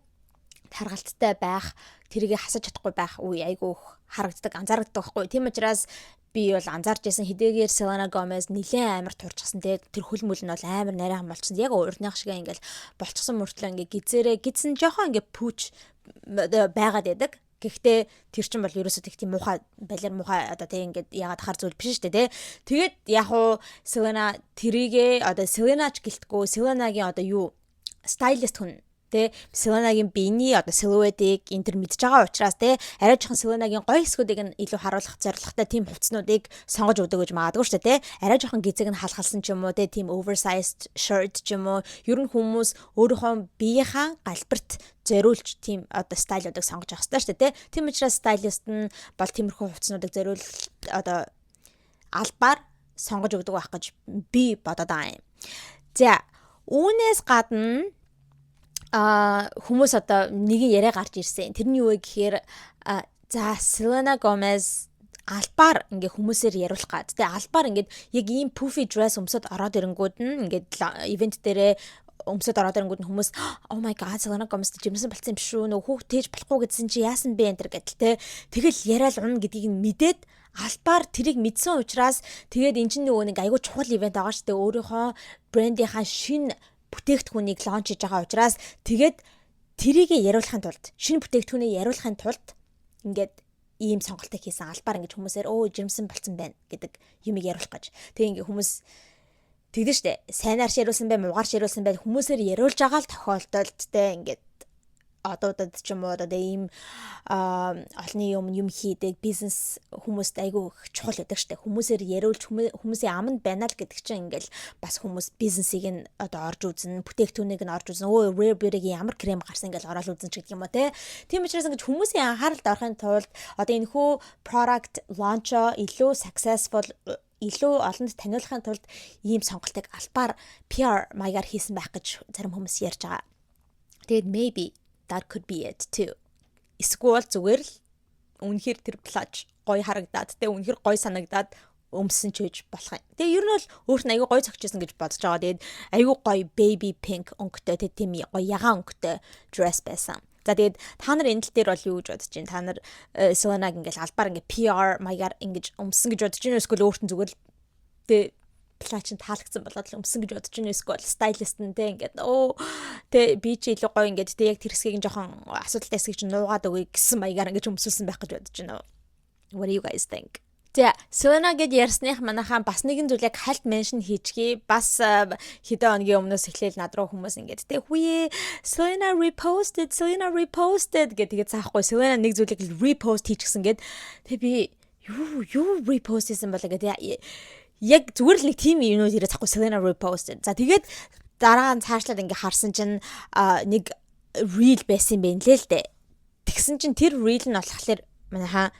таргалттай байх, тэрийг хасаж чадахгүй байх үе айгүй харагддаг, анзаардаг байхгүй. Тийм учраас би бол анзаарч байсан хэдийгээр Selena Gomez нэлээд амар турчсан те тэр хөлмөл нь бол амар нарийнхан болчихсон. Яг урдных шиг ингээл болчихсон мөртлөө ингээ гизээрээ гидсэн жоохон ингээ пүүч байгаад байдаг. Гэхдээ тэр чинь бол ерөөсөө тэг тийм муухай балер муухай одоо тэг ингээд ягаад хар зүйл биш шүү дээ. Тэгээд яг уу Selena тэрийгээ одоо Selena ч гэлтгүй Selena-гийн одоо юу стайлист хүн тэ Selena-гийн биений одоо силуэтийг энтер мэдж байгаа учраас тэ арай жоохон Selena-гийн гоё хэсгүүдийг нь илүү харуулах зорилготой тийм хувцснуудыг сонгож өгдөг гэж магадгүй шүү дээ. Арай жоохон гизэг нь халахалсан ч юм уу тэ тийм oversized shirt ч юм уу ер нь хүмүүс өөрийнхөө биеийнхаа галбарт зориулж тийм одоо стайлуудыг сонгож авах хэрэгтэй шүү дээ. Тийм учраас стайлист нь бол тиймэрхүү хувцснуудыг зориул одоо албаар сонгож өгдөг байх гэж би бодоод байгаа юм. За үүнээс гадна хүмүүс одоо нэгэн яриа гарч ирсэн. Тэрний юу вэ гэхээр за Selena Gomez албаар ингээ хүмүүсээр яриулах гад. Тэ албаар ингээд яг ийм poofy dress өмсөд ороод ирэнгүүд нь ингээд ивент дээрээ өмсөд ороод ирэнгүүд нь хүмүүс oh my god Selena Gomez жимсэн болцсон юм биш үү? Нөх хүүхдээж болохгүй гэдсэн чи яасан бэ энэ төр гэдэл тэ. Тэгэл яриад унна гэдгийг нь мэдээд албаар тэрийг мэдсэн учраас тэгээд эн чинь нөгөө нэг айгүй чухал ивент байгаа шүү дээ. Өөрийнхөө брендийнхаа шинэ бүтээгдэхүүнийг лонч хийж байгаа учраас тэгээд тэрийг яриулахын тулд шинэ бүтээгдэхүүнийг яриулахын тулд ингээд ийм сонголтыг хийсэн албаар ингэж хүмүүсээр жирэмсэн болцсон байна гэдэг юмыг яриулах гэж. Тэгээ ингээ хүмүүс тэгдэж штэ сайнаар шируулсан бай муугаар шируулсан бай хүмүүсээр яриулж байгаа л тохиолдолд те ингээд одуудад ч юм уу одоо ийм олны юм хийдэг бизнес хүмүүст айгүй чухал байдаг штэ хүмүүсээр яриулж хүмүүсийн аманд байна л гэдэг чинь ингээл бас хүмүүс бизнесийг нь одоо орж үзэн бүтээгдэхүүнийг нь орж үзэн Rare Beauty-гийн ямар крем гарсан ингээл ороод үзэн ч гэдэг юм уу те тийм учраас ингэж хүмүүсийн анхааралд орохын тулд одоо энэ хүү product launch-о илүү successful илүү олонд таниулахын тулд ийм сонголтыг албаар PR маягаар хийсэн байх гэж зарим хүмүүс ярьж байгаа. Тэгээд maybe that could be it too. Эсвэл зүгээр л үнэхээр тэр плаж гоё харагдаад тэ үнэхээр гоё санагдаад өмсөн ч үж болох юм. Тэгээ ер нь бол өөрт нь аягүй гоё цогчсон гэж бодож байгаа. Тэгээд аягүй гоё baby pink өнгөтэй тэ тийм гоё ягаан өнгөтэй dress байсан. За тэгээд та нар энэ тал дээр бол юу гэж бодож байна? Та нар Selena-г ингээл албаар ингээ PR маягаар ингэж өмсөн гэж бодож байна. Эсвэл өөрт нь зүгээр л тэ плачин таалагдсан болоод л өмсөн гэж бодож байна. Эсвэл стайлист нь тэ ингээд тэ би чи илүү гоё ингээд тэ яг тэр хэсгийг жоохон асуудалтай хэсгийг чинь нуугаад өгье гэсэн маягаар ингэж өмсүүлсэн байх гэж бодож байна. What do you guys think? За Selena гэд ярьсных манайхаа бас нэгэн зүйлийг хальт меншн хийчихье. Бас хэдэн өдрийн өмнөөс эхлээл над руу хүмүүс ингээд тэ хүйе Selena reposted гэдэг цаахгүй Selena нэг зүйлийг repost хийчихсэн гэд тэ би юу repost хийсэн болоо гэдэг яг зүгээр л нэг тийм юмнууд ирээ цаахгүй Selena reposted. За тэгээд дараа нь цаашлаад ингээ харсан чинь нэг reel байсан юм байна лээ л дээ. Тэгсэн чинь тэр reel нь болохоор манайхаа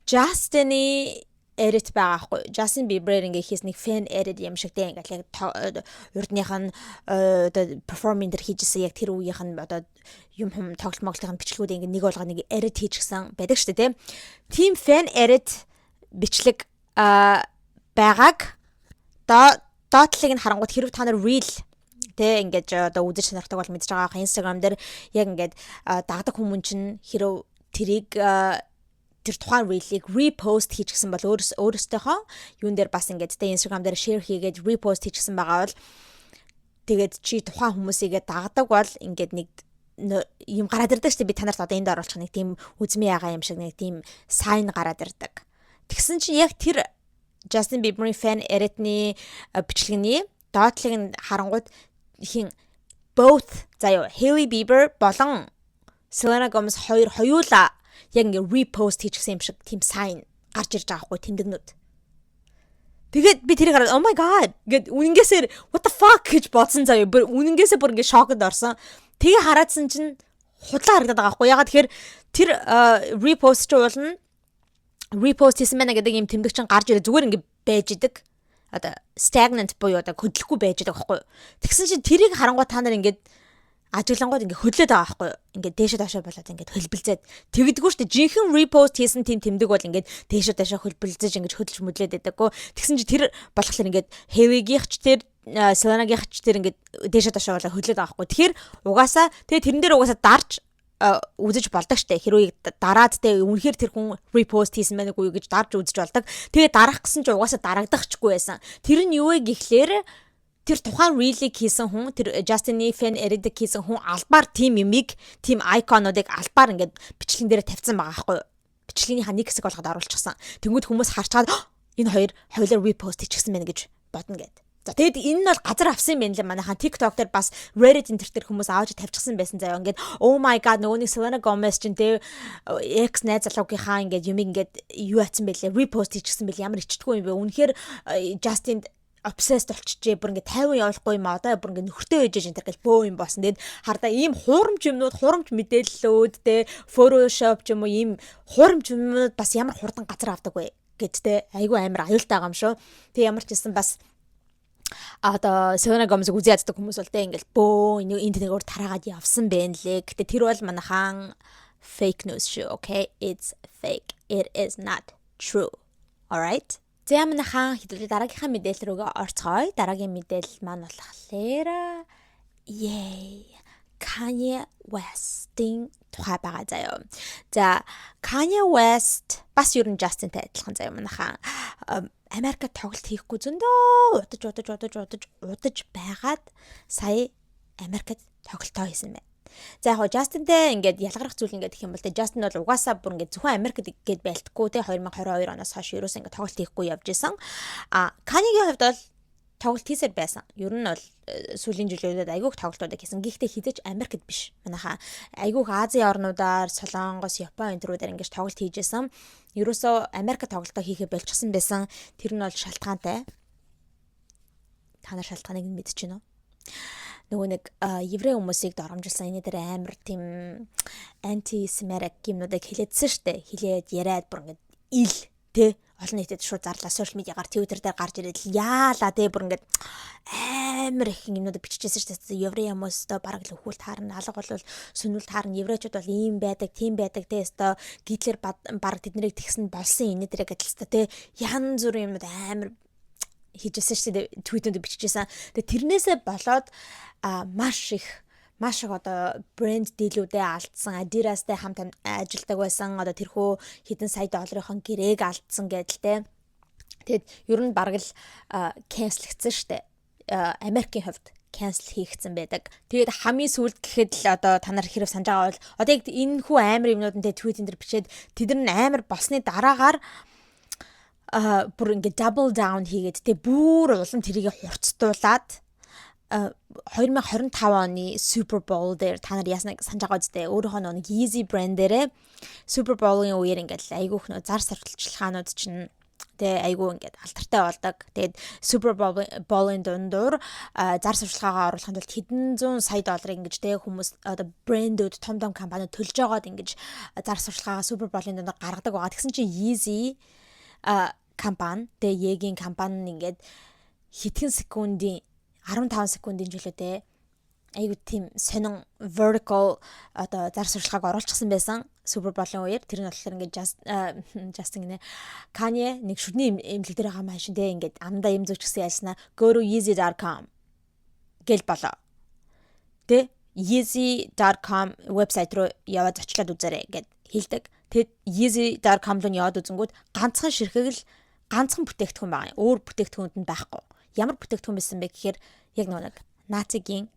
Justin-ы edit байгаа хгүй. Justin Bieber ингээ хийс нэг fan edit юм шиг дээ ингээ яг урдных нь одоо performing дээр хийжсэн яг тэр үеийнх нь одоо юм тоглолт бичлэгүүд ингээ нэг болгоо нэг edit хийчихсэн байдаг шүү дээ тийм fan edit бичлэг байгааг доотлыг нь харангууд хэрв та нар reel тэ ингээд одоо үзэж сонирхдаг бол мэдж байгаа Instagram дээр яг ингээд дагдаг хүмүүс чинь хэрв тэрийг тэр тухайн reel-ийг repost хийчихсэн бол өөрөөсөөхөө юун дээр бас ингээд тэ Instagram дээр share хийгээд repost хийчихсэн байгаа бол тэгээд чи тухайн хүмүүсийгээ дагдаг бол ингээд нэг юм гараад ирдэг шүү дээ би танарт одоо энд оруулах нэг тийм үзмээ ягаа юм шиг нэг тийм sign гараад ирдэг. Тэгсэн чинь яг тэр Justin Bieber-ийн fan edit-ний бичлэгний доотлыг нь харангууд хин both заяа Hailey Bieber болон Selena Gomez хоёулаа яг ингээ repost хийчихсэн юм шиг тийм sign гарч ирж байгаа хгүй тэмдэгнүүд. Тэгээд би тэрийг хараад oh my god гэд үнэнгээсээр what the fuck гэж бодсон заяа. Үнэнгээсээ бүр ингээ шокод орсон. Тэгээ хараадсан чинь худлаа харагдаад байгаа хгүй. Ягаад тэгэхээр тэр repost ч уулна repost хийсэн байна гэдэг юм тэмдэг чинь гарч ирээ зүгээр ингээ байж идэг. Одоо stagnant буюу одоо хөдлөхгүй байж байгаа байхгүй. Тэгсэн чинь тэрийг харангуй та нар ингээд ажиглангууд ингээ хөдлөөд байгаа байхгүй юу. Ингээ дээшээ доошоо болоод ингээ хөлбөлзээд тэгдэггүй шүү дээ. Жинхэнэ репост хийсэн тийм тэмдэг бол ингээ дээшээ доошоо хөлбөлзэж ингээ хөдөлж мүдлээд байдаггүй. Тэгсэн чи тэр болохоор ингээ хэвигийнч тэр Selena-гийнч тэр ингээ дээшээ доошоо болоод хөдлөөд байгаа байхгүй. Тэгэхээр угаасаа тэрэн дээр угаасаа дарж үзэж болдог штэ. Хэрвээ дараад тэ үнэхээр тэр хүн репост хийсэн байх уу гэж дарж үзэж болдог. Тэгээ дарах гэсэн чи угаасаа дарагдахчгүй байсан. Тэр нь юу вэ гэхлээр тэр тухайн религ хийсэн хүн тэр Justin Fan Eric хийсэн хүн албаар тим юмыг тим айконуудыг албаар ингээд бичлэгэн дээр тавьсан байгаа байхгүй юу. Бичлэгийнхаа нэг хэсэг болгоод оруулчихсан. Тэнгүүд хүмүүс харчаад энэ хоёр хоёулаа репост хийчихсэн байна гэж бодно гэд. За тэгэд энэ нь бол газар авсан юм байна лээ манайхан TikTok дээр бас Reddit энэ төр хүмүүс аваад тавьчихсан байсан заяа ингээд oh my god нөгөөний Selena Gomez ч тэ ex найз залуугийнхаа ингээд юм ингээд юу яатсан бэлээ репост хийчихсэн бэл ямар ичдэггүй юм бэ үнэхээр Justin obsessed болчихжээ бүр ингээд 50 явуулахгүй юм одоо бүр ингээд нөхөртөө ээжэж энэ төр гэл бөө юм боосон тэгэд хардаа ийм хуурамч юмнууд хуурамч мэдээллүүд тэ Photoshop ч юм уу ийм хуурамч юмнууд бас ямар хурдан газар авдаг вэ гэдтэй айгүй амар аюултай байгаа юм шүү тэг ямар ч гэсэн бас одоо Selena Gomez-ыг үзий яддаг хүмүүс бол тэ ингээл бөө энэ тэнийгээр тараагаад явсан бэ нэлээ. Гэтэ тэр бол манайхан fake news шүү. Okay? It's fake. It is not true. All right? За манайхан хэдүүлээ дараагийнхаа мэдээлэл рүүгээ орцгоё. Дараагийн мэдээлэл маань болохоор Kanye West-ийн тухай байгаа заяа. За Kanye West бас ер нь Justin-тэй адилхан заяа манайхан Америкт тоглолт хийхгүй зөндөө удаж байгаад сая Америкт тоглолтоо хийсэн байна. За яг Justin-тэй ингээд ялгарх зүйл ингээд гэх юм бол тэ Justin бол угаасаа бүр ингээд зөвхөн Америкт гээд байлтгүй тэ 2022 оноос хойш ерөөсөө ингээд тоглолт хийхгүй явж исэн. Kanye-гийн хувьд бол тоглолт хийсээр байсан. Ер нь бол сүүлийн жилүүдэд айгүйх тоглолтууд хийсэн. Гэхдээ хизээч Америкт биш. Манайхаа айгүйх Азийн орнуудаар, Солонгос, Япон энэ төрүүдээр ингэж тоглолт хийжсэн. Ерөөсөө Америкт тоглолтоо хийхэ болчихсон байсан. Тэр нь бол шалтгаантай. Та нар шалтгааныг нь мэдэж байна уу? Нөгөө нэг еврей хүмүүсийг доромжилсан энэ дээр амар тийм anti-Semitic юмнуудыг хэлээдсэн штэ. Хэлээд яриад бүр ингэж ил тэ олон нийтэд шууд зарлаа сошиал медиагаар Twitter дээр гарч ирээд яалаа тэ бүр ингээд амар их юмнууд биччихсэн шүү дээ. Еврей хүмүүстэй бараг л өхүүлт харна. Алга бол сүнүүлт харна. Еврейчүүд бол ийм байдаг, тийм байдаг тэ өстой Гитлер бараг тэднийг тэгсэн болсон энэ дээрээ гэдэлстэй тэ янз бүрийн юмнууд амар хийжсэн шүү дээ. Twitter-д биччихсэн. Тэгээ тэрнээсээ болоод маш их одоо брэнд дийлүүдээ алдсан, Adidas-тай хамт ажилладаг байсан. Одоо тэрхүү хэдэн сая долларын гэрээг алдсан гэдэлтэй. Тэгэд ер нь бараг л cancelэгдсэн штэ. Америкийн хувьд cancel хийгдсэн байдаг. Тэгээд хамгийн сүүлд гэхэд л одоо та нар хэрэг санаж байгаа бол одоо яг энэ хүү амар юмнууд нь Twitter-ээр бичээд тэд нар амар болсны дараагаар бүр ингээд double down хийгээд тэ бүр улам тэрийг хурцтуулаад 2025 оны Super Bowl дээр та нар яснаг санаж байгаа үстэй өөрийнхөө нэг Yeezy брэнд дээрээ Super Bowl-ын үеэр ингээд айгүйх нөө зар сурталчилгаанууд чинь тэгээ айгүй ингээд алдартай болдог. Тэгээд Super Bowl-ын дундуур зар сурталчилгаагаа оруулахын тулд хэдэн зуун сая долларыг ингэж тэгээ хүмүүс одоо брэндүүд том компаниуд төлж байгаад ингэж зар сурталчилгаагаа Super Bowl-ын дундуур гаргадаг байгаа. Тэгсэн чинь Yeezy компани тэгээ Yeezy компани нь ингээд хэдхэн секундын 15 секундын жилүүтэй айгуу тийм сонин vertical одоо зар сурталчилгааг оруулчихсан байсан Super Bowl-ын үеэр. Тэр нь болохоор ингээд Justin гинэ Kanye нэг шүдний эмнэлэг дээр байгаа машин тэ ингээд амдаа юм зүгчсэн ялснаа go to yeezy.com гэл болоо. Тэ yeezy.com вебсайт руу яваад зочлоод үзээрэй гэд хэлдэг. Тэгэд yeezy.com руу яваад үзэнгүүт ганцхан ширхэг л ганцхан бүтээгдэхүүн байгаа. Өөр бүтээгдэхүүнд нь байхгүй. Ямар бүтээгдэхүүн байсан бэ гэхээр яг нэг нацигийн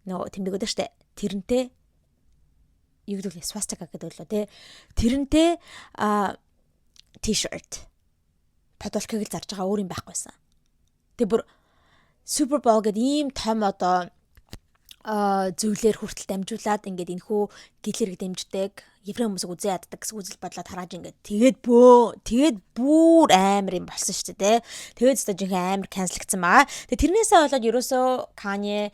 нөгөө тэмдэг өдөө штэ тэрнтэй юу гэдэг вэ swastika гэдэг лөө тэ тэрнтэй t-shirt футболкыг л зарж байгаа өөр юм байхгүйсэн. Тэг бүр Super Bowl гэдэг ийм том одоо зөвлөр хүртэл дамжуулаад ингээд энэхүү гэлэрэг дэмждэг еврей хүмүүсийг үзээ яддаг гэсэн үзэл бодлоод харааж ингээд тэгээд бүр амар юм болсон шүү дээ. Тэгээд зөв жинхэнэ амар канцелгдсан байгаа. Тэгээд тэрнээсээ болоод ерөөсөө Kanye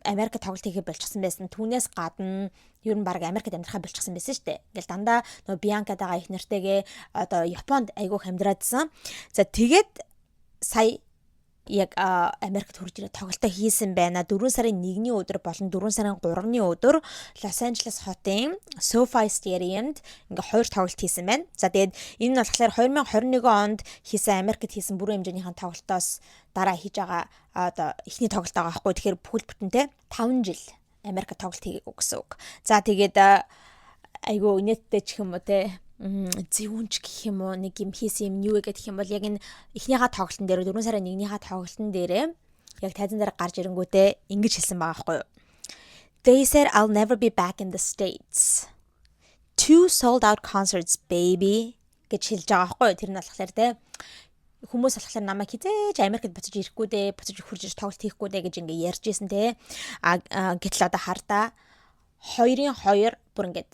Америкт тоглолт хийхэ болчихсон байсан. Түүнээс гадна ер нь баг Америкт амьдрахаа болчихсон байсан шүү дээ. Ингээл дандаа нөгөө Bianca-дагаа их нэртэйгээ одоо Японд айгүйх амьдраадсан. За тэгээд сая яг Америкт хурж ирээд тоглолтоо хийсэн байна. 4 сарын 1-ний өдөр болон 4 сарын 3-ны өдөр Лос Анжелес хотын SoFi Stadium-д ингээ 2 тоглолт хийсэн байна. За тэгээд энэ нь болохоор 2021 онд хийсэн Америкт хийсэн бүрэн хэмжээнийхэн тоглолтоос дараа хийж байгаа одоо эхний тоглолт байгаа байхгүй. Тэгэхээр бүхэл бүтэнтэй 5 жил Америкт тоглолт хийгээгүй гэсэн үг. За тэгээд айгу инээдтэй ч юм уу те зөвүнч гэх юм уу нэг юм хийсэн юм юу гэх юм бол яг энэ эхнийхээ тоглолтын дээр 4 сарын 1-ийнхээ тоглолтын дээрээ яг тайзан дээр гарч ирэнгүүтээ ингэж хэлсэн байгаа байхгүй юу. They said I'll never be back in the States. 2 sold out concerts baby гэж хэлж байгаа байхгүй юу. Тэр нь болохоор те хүмүүс болохоор намайг хизээж Америкт буцаж ирэхгүй дээ, буцаж хурж ир тоглолт хийхгүй дээ гэж ингээ ярьж исэн те. Гэтэл одоо хардаа 2-2 бүр ингээд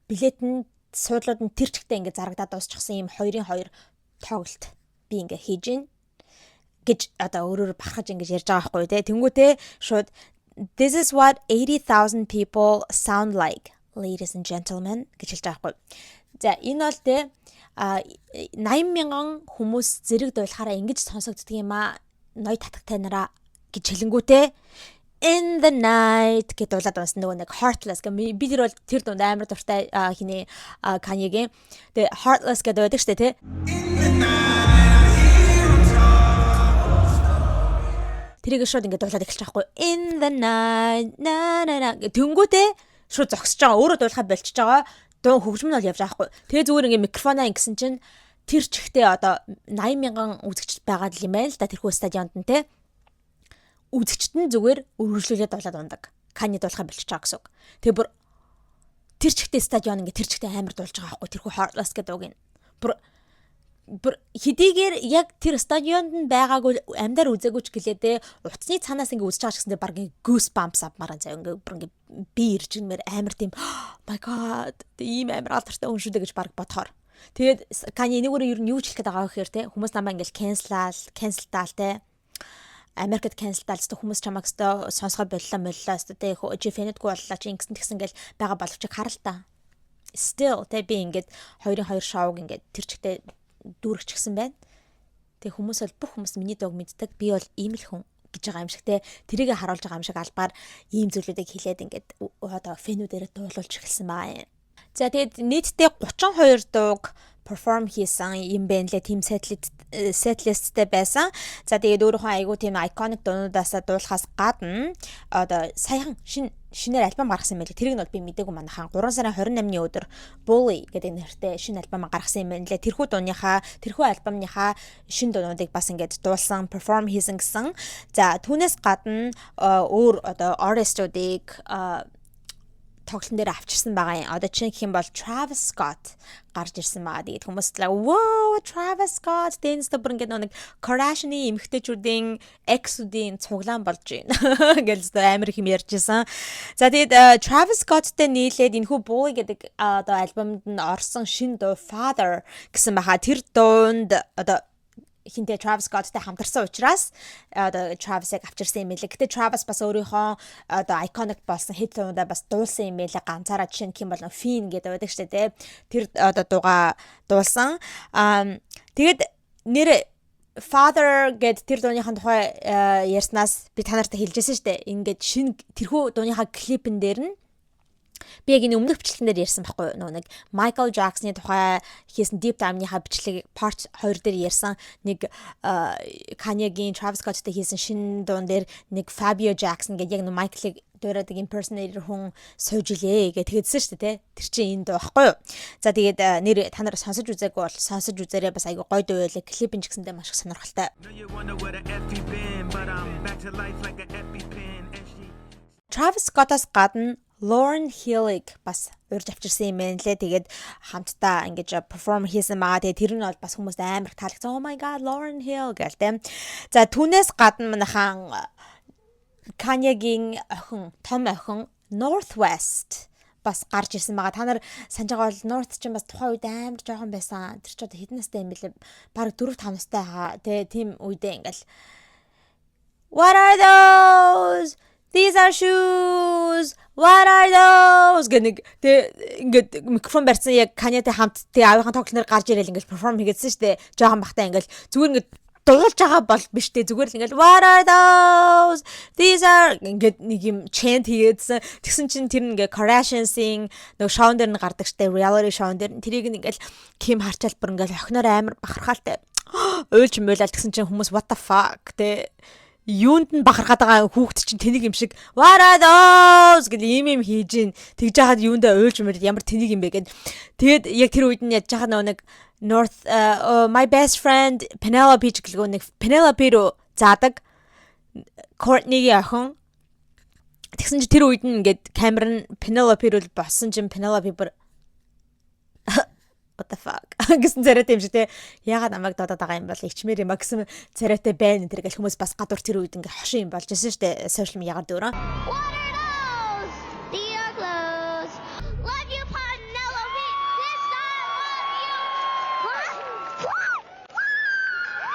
билет нь суудлууд нь тэр чигтээ ингээ зарагдаад дуусчихсан юм 2-2 тоглолт би ингээ хийж гин гэж одоо өөрөөр бахархаж ингээ ярьж байгаа байхгүй тий. Тэнгүүтээ шууд this is what 80,000 people sound like ladies and gentlemen гэж хэлж байгаа байхгүй. За энэ бол тий 80,000 хүмүүс зэрэг дуулахаараа ингэж сонсогддог юм аа ноёд татагтай нараа гэж хэлэнгүүтээ in the night гэдэг дуулаад унсан нөгөө нэг heartless гэх би тэр бол тэр дунд амар дуртай хиний Kanye-гийн тэгээ heartless гэдэг байдаг штэ тий тэрийг шууд ингээд дуулаад эхэлж байгаа хгүй in the night на на на тэнгүүтээ шууд зогсож байгаа өөрөө дуулахад болчихж байгаа дуу хөгжим нь бол явж байгаа хгүй тэгээ зүгээр ингээд микрофоноо ингэсэн чинь тэр чихтэй одоо 80,000 үзэгч байгаа юм байна л да тэрхүү стадионд нь тий үзэгчт нь зүгээр өргөжлүүлээд дуулаад ундаг. Kanye дуулахаа болчихж байгаа гэсэн үг. Тэгээ бүр тэр чигтээ стадион ингээ тэр чигтээ амар дуулж байгаа байхгүй тэрхүү heartless гэдэг үг юм. Бүр хэдийгээр яг тэр стадионд нь байгаагүй амьдаар үзээгүй ч гэлээдээ утасны цаанаас ингээ үзэж байгаа ч гэсэндээ баг goosebumps авмаар заа ингээ бүр ингээ би иржмээр амар тийм my god ийм амар алдартай хүн шүү дээ гэж баг бодохоор. Тэгээд Kanye энэгээр ер нь юу ч хэлэх гээд байгаа вэ гэхээр те хүмүүс намаа ингээл cancel таал те Америкт cancel талцтай хүмүүс чамаг өстой сонсгоо боллоо өстой тэ жифэнэтгүй боллоо чи ингэсэн тэгсэн гэл байгаа боловч харал та. Still тэ би ингээд 2-2 шоуг ингээд тэр чигтээ дүүргчихсэн байна. Тэг хүмүүс бол бүх хүмүүс миний дог мэддэг. Би бол ийм л хүн гэж байгаа юм шиг тэ тэрийг харуулж байгаа юм шиг албаар ийм зүйлүүдийг хэлээд ингээд одоо фэнүүдээр дуулуулж эхэлсэн баа. За тэгээд нийтдээ 32 дууг perform хийсэн юм байна лээ team setlistтэй байсан. За тэгээд өөрөөхөө айгуу тийм iconic дуунуудаас дуулахаас гадна одоо саяхан шинээр альбом гаргасан юм байлээ. Тэрийг нь бол би мэдээгүй манайхан 3 сарын 28-ны өдөр Bully гэдэг нэртэй шинэ альбом гаргасан юм байна лээ. Тэрхүү альбомныхаа шинэ дуунуудыг бас ингээд дуулсан, perform хийсэн гэсэн. За түүнээс гадна өөр одоо artistуудыг тоглолтын дээр авчирсан байгаа юм. Одоо чинь гэх юм бол Travis Scott гарч ирсэн байгаа. Тэгээд хүмүүс л wow Travis Scott dance бүр ингээд нэг Kardashian-ы эмэгтэйчүүдийн ex-үүдийн цуглаан болж байна. Гэлс амар их юм ярьжсэн. За тэгээд Travis Scott-тэй нийлээд энэхүү Bully гэдэг одоо альбомд нь орсон шинэ дуу Father гэсэн баха. Тэр дуунд одоо хинтээ Travis Scott-тэй хамтарсан учраас одоо Travis-ыг авчирсан юм билээ. Гэтэ Travis бас өөрийнхөө одоо iconic болсон хит дуудаа бас дуулсан юм билээ. Ганцаараа жишээ нь хэм бол Finn гэдэг байдаг шүү дээ. Тэр одоо дууга дуулсан. Тэгээд нэр Father гэд тэр дууныхаа тухай ярьснаас би та нартай хэлжсэн шүү дээ. Ингээд шинэ тэрхүү дууныхаа клипэн дээр нь би яг энэ өмнөх бичлэгэн дээр ярьсан байхгүй юу? Нэг Michael Jackson-ы тухай хийсэн Deep Dive-ныхаа бичлэг part 2 дээр ярьсан нэг Kanye-гийн Travis Scott-тэй хийсэн шинэ дуун дээр нэг Fabio Jackson гэдэг яг нэг Michael-ыг дуурайдаг impersonator хүн сууж илээ гэж тэгсэн шүү дээ. Тэр чинь энэ дуу байхгүй юу? За тэгээд нэр та нар сонсож үзээгүй бол сонсож үзээрэй бас айгүй гоё дуу байлаа. Клипэн ч гэсэндээ маш их сонирхолтой. Travis Scott-аас гадна Lauryn Hill-ыг бас урьж авчирсан юм байна лээ. Тэгээд хамтдаа ингэж perform хийсэн байгаа. Тэгээд тэр нь бол бас хүмүүст амар таалагдсан. Oh my god, Lauryn Hill гэл тэм. За түүнээс гадна манайхан Kanye-гийн охин, том охин North West бас гарч ирсэн байгаа. Та нар санаж байгаа бол North чинь бас тухайн үед амар жоохон байсан. Тэр ч одоо хэдэн настай юм бэлээ. Бараг 4-5 настай хаа. Тэгээ тийм үедээ ингээл What are those? These are shoes. What are those? Гэнэг тэг ингээд микрофон барьсан яг Kanye-тэй хамт тэг аавынхаа тоглолтоор гарч ирээл ингээд перформ хийгээдсэн шүү дээ. Жохон бахтай ингээд зүгээр ингээд дуулж байгаа бол биш те зүгээр л ингээл what are those these are ингээд нэг юм chant хийгээдсэн тэгсэн чинь тэр ингээ Kardashians-ийн нөгөө шоун дээр нь гардаг штэ reality шоун дээр тэрийг ингээл Kim харчаал бүр ингээл охиноор амар бахархаалтай уйлж муулаад тэгсэн чинь хүмүүс what the fuck те юунд нь бахархаад байгаа хүүхэд чинь тэнийг юм шиг what are those гэл ийм хийж ийн тэгж яхад юундаа уйлж муулаад ямар тэнийг юм бэ гэд тэгээд яг тэр үед нь яж байгаа нэг North my best friend Penelope гэлгөө нэг Penelope руу заадаг Courtney-ийн охин тэгсэн чи тэр үед нь ингээд камер нь Penelope руу боссон чинь Penelope бүр what the fuck гэсэн царайтай юм шиг те яагаад намайг додоод байгаа юм бол ичмэр юм а гэсэн царайтай байна тэр гэл хүмүүс бас гадуур тэр үед ингээд хошин юм болж байсан шүү дээ social media-гаар дөөрөө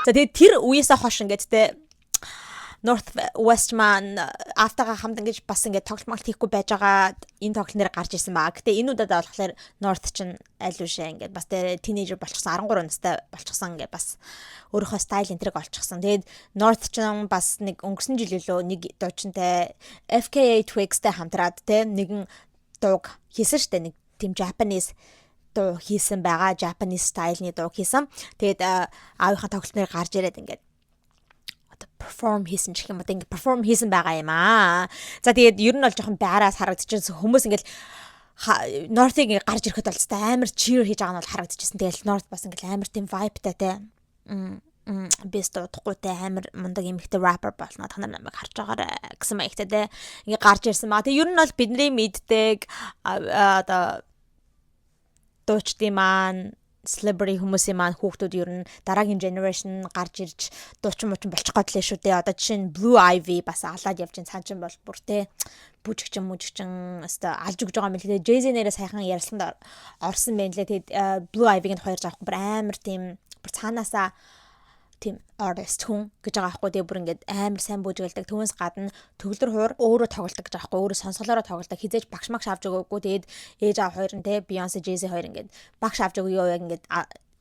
за тэгээд тэр үеэсээ хойш ингээд те North West man автага хамт ингэж бас ингээд тоглолт хийхгүй байж байгаа энэ тоглолтноор гарч ирсэн баа. Гэтэ энэ удаад болохоор North чинь аль үшээ ингээд бас тэр тинейжер болчихсон 13 настай болчихсон ингээд бас өөрийнхөө стайл энтриг олчихсон. Тэгээд North чинь бас нэг өнгөрсөн жил лөө нэг дуучинтай FKA Twigs-тэй хамтраад те нэгэн дууг хийсэн штэ нэг тийм Japanese дуу хийсэн байгаа. Japanese style-ны дуу хийсэн. Тэгээд аавынхаа тоглолтноор гарч ирээд ингээд perform хийсэн ч юм уу ингээд perform хийсэн байгаа юм аа. За тэгээд ер нь бол жоохон байраас харагдчихсан хүмүүс ингээд North-ыг ингээд гарч ирэхэд бол амар cheer хийж байгаа нь бол харагдчихсан. Тэгээд North бас ингээд амар тийм vibe-тай те. Бест утгуутай амар мундаг эмэгтэй rapper болно. Та нар намайг харж байгаарай гэсэн маягтай те. Ингээд гарч ирсэн маа. Тэгээд ер нь бол бидний мэддэг одоо дуучдын маань celebrity хүмүүсийн маань хүүхдүүд ер нь дараагийн generation гарч ирж дуучин муучин болчих гол лээ шүү дээ. Одоо жишээ нь Blue Ivy бас алаад явж ин цаачин бол бүр те бүжигчин өстой алж өгж байгаа юм лээ. Jay-Z нэрээ сайхан ярилцлаганд орсон байна лээ. Тэгээд Blue Ivy-г хоёр заахгүй бүр амар тийм бүр цаанаасаа тийм artist хүн гэж байгаа байхгүй. Тэгээ бүр ингээд амар сайн бүжгэлдэг. Түүнээс гадна төгөлдөр хуур өөрөө тоглолдог гэж байгаа байхгүй. Өөрөө сонсголоороо тоглолдог. Хизээж багш магш авч өгөөгүй. Тэгээд ээж аав хоёр нь те Beyoncé, Jay-Z хоёр ингээд багш авч өгөө яг ингээд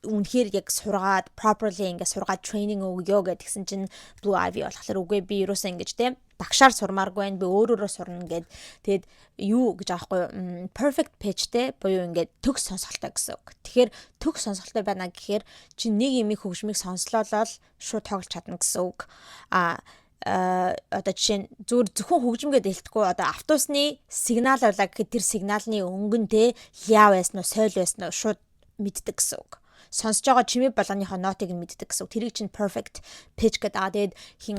үнэхээр яг сургаад properly ингээд сургаад training өгөө гэдгсэн чинь Blue Ivy болохоор үгүй би юусэн ингэж те багшаар сурмааргүй байна. Би өөрөөрөө сурна гэд. Тэгээд юу гэж аахгүй perfect pitch те буюу ингээд төгс сонсголтой гэсэн үг. Тэгэхээр төгс сонсголтой байна гэхээр чи нэг юмыг хөгжмийг сонслоолол шууд тоглож чадна гэсэн үг. Одоо жишээ нь зөвхөн хөгжмөд дэлтэхгүй одоо автобусны сигнал байлаа гэхэд тэр сигналны өнгөн те яав байсан уу сойл байсан уу шууд мэддэг гэсэн үг. Сонсож байгаа чимээ болгоныхоо нотыг нь мэддэг гэсэн үг. Тэрийг чинь perfect pitch гэдэг. Тэгээд хин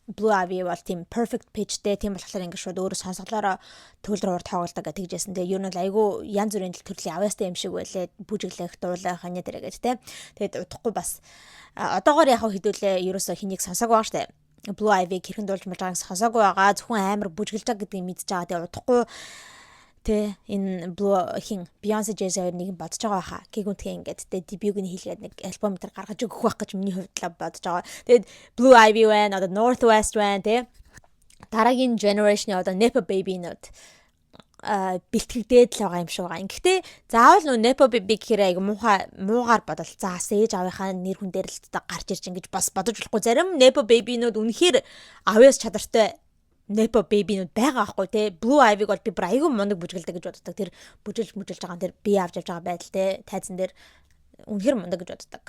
Blue Ivy бол тийм perfect pitchтэй тийм болохоор ингээд шууд өөрөө сонсголоороо төгөлдөр тоглолдог гэж тэгжсэн. Тэгээ ер нь айгүй янз бүрийн төрлийн авьяастай юм шиг байлээ. Бүжиглэх, дуулах, ханиа дээрээ те. Тэгээд удахгүй бас одоогоор яг хэдүүлээ ерөөсө хэнийг сонсоогүй байгаа штэ. Blue Ivy хэрхэн дуулж мэж байгааг сонсоогүй байгаа. Зөвхөн амар бүжиглэж байгаа гэдгийг мэдж байгаа. Тэгээ удахгүй тэ энэ Beyoncé Jay-Z хоёр нэг бодож байгаа хаа. Гэгүнтгээ ингээд тэ дебютг нь хийлгээд нэг альбом дээр гаргаж өгөх байх гэж миний хувьд л бодож байгаа. Тэгээд Blue Ivy байна, одоо North West байна тэ. Дараагийн generation-ы одоо Nepo Baby-нууд бэлтгэгдээд л байгаа юм шиг байгаа. Гэхдээ заавал нөө Nepo Baby гэхээр муугаар бодол заас ээж авийнхаа нэр хүн дээр л гарч ирж ингэж бас бодож болохгүй. Зарим Nepo Baby-нууд үнэхээр авьяас чадвартай Nepo Baby-нууд байгаа байхгүй те. Blue Ivy-г бол би бүр айгүй мундаг бүжгэлдэг гэж боддог. Тэр бүжгэлж байгаа тэр би авч явж байгаа байдал те. Тайзан дээр үнэхээр мундаг гэж боддог.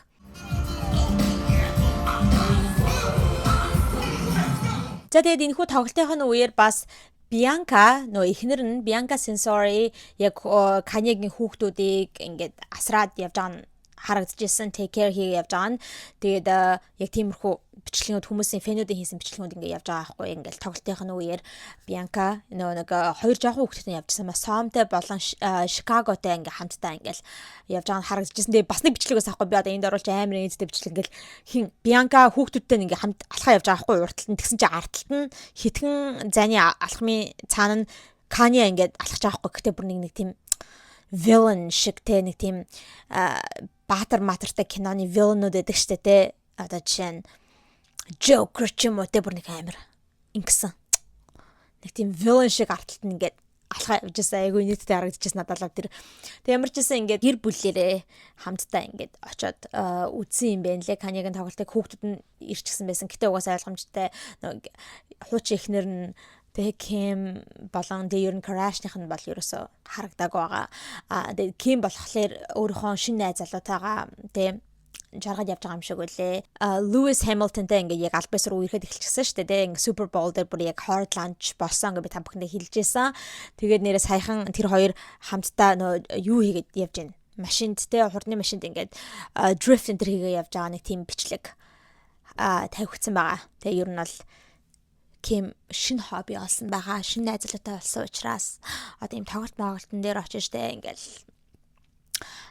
За тэгээд энэхүү тоглолтын үеэр бас Bianca нөө эхнэр нь Bianca Censori яг Kanye-гийн хүүхдүүдийг ингээд асраад явж байгаа нь харагдчихсан. Take care хийгээ явж байгаа нь. Тэгээд яг тиймэрхүү бичлэгүүд хүмүүсийн фэнүүдийн хийсэн бичлэгүүд ингээд явж байгаа байхгүй. Ингээд тоглолтын үеэр Bianca нэг хоёр жоохон хүүхэдтэй явжсан ба Somтэй болон Chicagoтэй ингээд хамтдаа ингээд явж байгаа нь харагдчихсан. Тэгээд бас нэг бичлэгээс авахгүй би одоо энд оруулж амар нээдтэй бичлэг ингээд хин Bianca хүүхдүүдтэй ингээд хамт алхаа явж байгаа байхгүй. Урталт нь тэгсэн чинь арталт нь хитгэн зайны алхмын цаана нь Kanye ингээд алхаж байгаа байхгүй. Гэтэ бүр нэг тийм villain шиг те нэг тийм баатар матартай киноны villainуд байдаг штэ те. Одоо жишээ нь Joker ч юм уу те бүр нэг амар ингэсэн. Нэг тийм villain шиг арталт нь ингээд алхаа явжсэн айгүй нийтдээ харагдчихсан надад л тэр. Тэг ямар ч гэсэн ингээд гэр бүлээрээ хамтдаа ингээд очоод үзсэн юм байна лээ. Канигийн тоглолтыг хүүхдүүд нь ирчихсэн байсан. Гэтэ угаасаа ойлгомжтой хуучин ихнэр нь тэг Ким болон тэг ер нь Крашных нь бол ерөөсө харагдаагүй байгаа. Тэг Ким болохоор өөрийнхөө шинэ найз залуутайгаа тэг жаргад явж байгаа юм шиг үлээ. Lewis Hamiltonтэй ингээ яг албан ёсоор үерхэд эхэлчихсэн шүү дээ. Тэ ингээ Super Bowl дээр бүр яг hard lunch болсон ингээ би та бүхэндээ хэлжсэн. Тэгээд нэрээ саяхан тэр хоёр хамтдаа нөө юу хийгээд явж байна. Машинд тэ хурдны машинд ингээ drift энэ хийгээ явж байгаа нэг тийм бичлэг тавигдсан байгаа. Тэгээ ер нь бол Ким шинэ хобби олсон байгаа. Шинэ найзлаатай болсон учраас одоо ийм тоглолтын дээр очиж тэ ингээл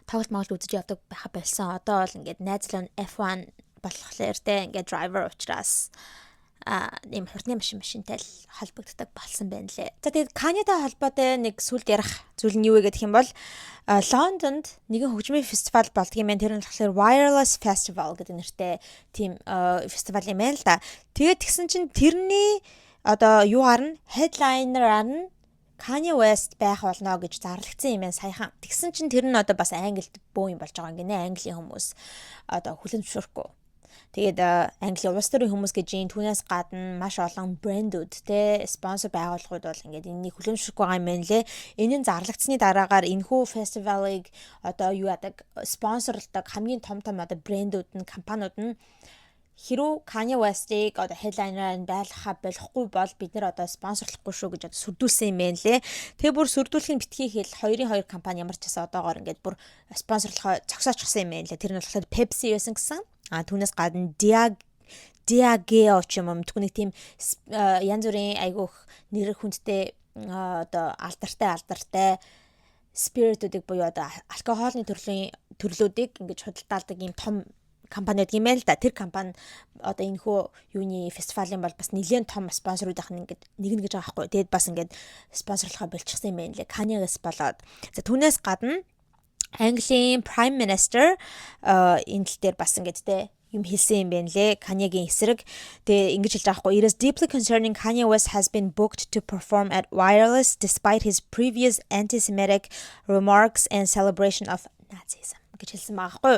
тоглолт үзэж явдаг байха болсон. Одоо бол ингээд найзлаа F1 болохоор тэ ингээд driver учраас ийм хурдны машинтай л холбогддог болсон байна лээ. За тэгээд Канадатай холбоотой нэг сүлд ярих зүйл нь юу вэ гэх юм бол Лондонд нэгэн хөгжмийн фестивал болдго юм байна. Тэр нь болохоор Wireless Festival гэдэг нэртэй тийм фестивал юм байна л да. Тэгээд тэгсэн чинь тэрний одоо юугаар нь headliner-аар нь Kanye West байх болно гэж зарлагдсан юм байна саяхан. Тэгсэн чинь тэр нь одоо бас Англид бөө юм болж байгаа юм гинэ. Английн хүмүүс одоо хүлэн зөвшөөрөхгүй. Тэгээд Английн улс төрийн хүмүүс гэж түүнээс гадна маш олон брэндүүд те спонсор байгууллагууд бол ингээд энэнийг хүлэн зөвшөөрөхгүй байгаа юм байна лээ. Энэ нь зарлагдсны дараагаар энэхүү фестивалыг одоо юу яадаг спонсорлдог хамгийн том одоо брэндүүд нь компаниуд нь хэрүү Kanye West-ийг одоо headliner-аар байлгахаа болохгүй бол бид нэр одоо спонсорлохгүй шүү гэж одоо сүрдүүлсэн юм байна лээ. Тэгээ бүр сүрдүүлэхин битгий хэл 2-2 компани ямар ч гэсэн одоогоор ингээд бүр спонсорлохоо зогсоочсон юм байна лээ. Тэр нь болохоор Pepsi байсан гэсэн. Түүнээс гадна Diageo ч юм уу түүний тийм янз бүрийн айгүйх нэр хүндтэй одоо алдартай спиритүүдийг буюу одоо алкогольны төрлүүдийг ингэж худалдаалдаг ийм том компаниуд юм л да. Тэр компани одоо энэ хөө юуны фестивалийн бол бас нэлээд том спонсоруудынх нь ингээд нэгнэ гэж байгаа байхгүй. Тэгэд бас ингээд спонсорлохоо болчихсон юм байна лээ. Kanye-гээс болоод. За түүнээс гадна Английн Prime Minister энэ тал дээр бас ингээд те юм хэлсэн юм байна лээ. Kanye-гийн эсрэг. Тэгээ ингэж хэлж байгаа байхгүй. It is deeply concerning Kanye West has been booked to perform at Wireless despite his previous anti-Semitic remarks and celebration of Nazism. Гэж хэлсэн байгаа хгүй.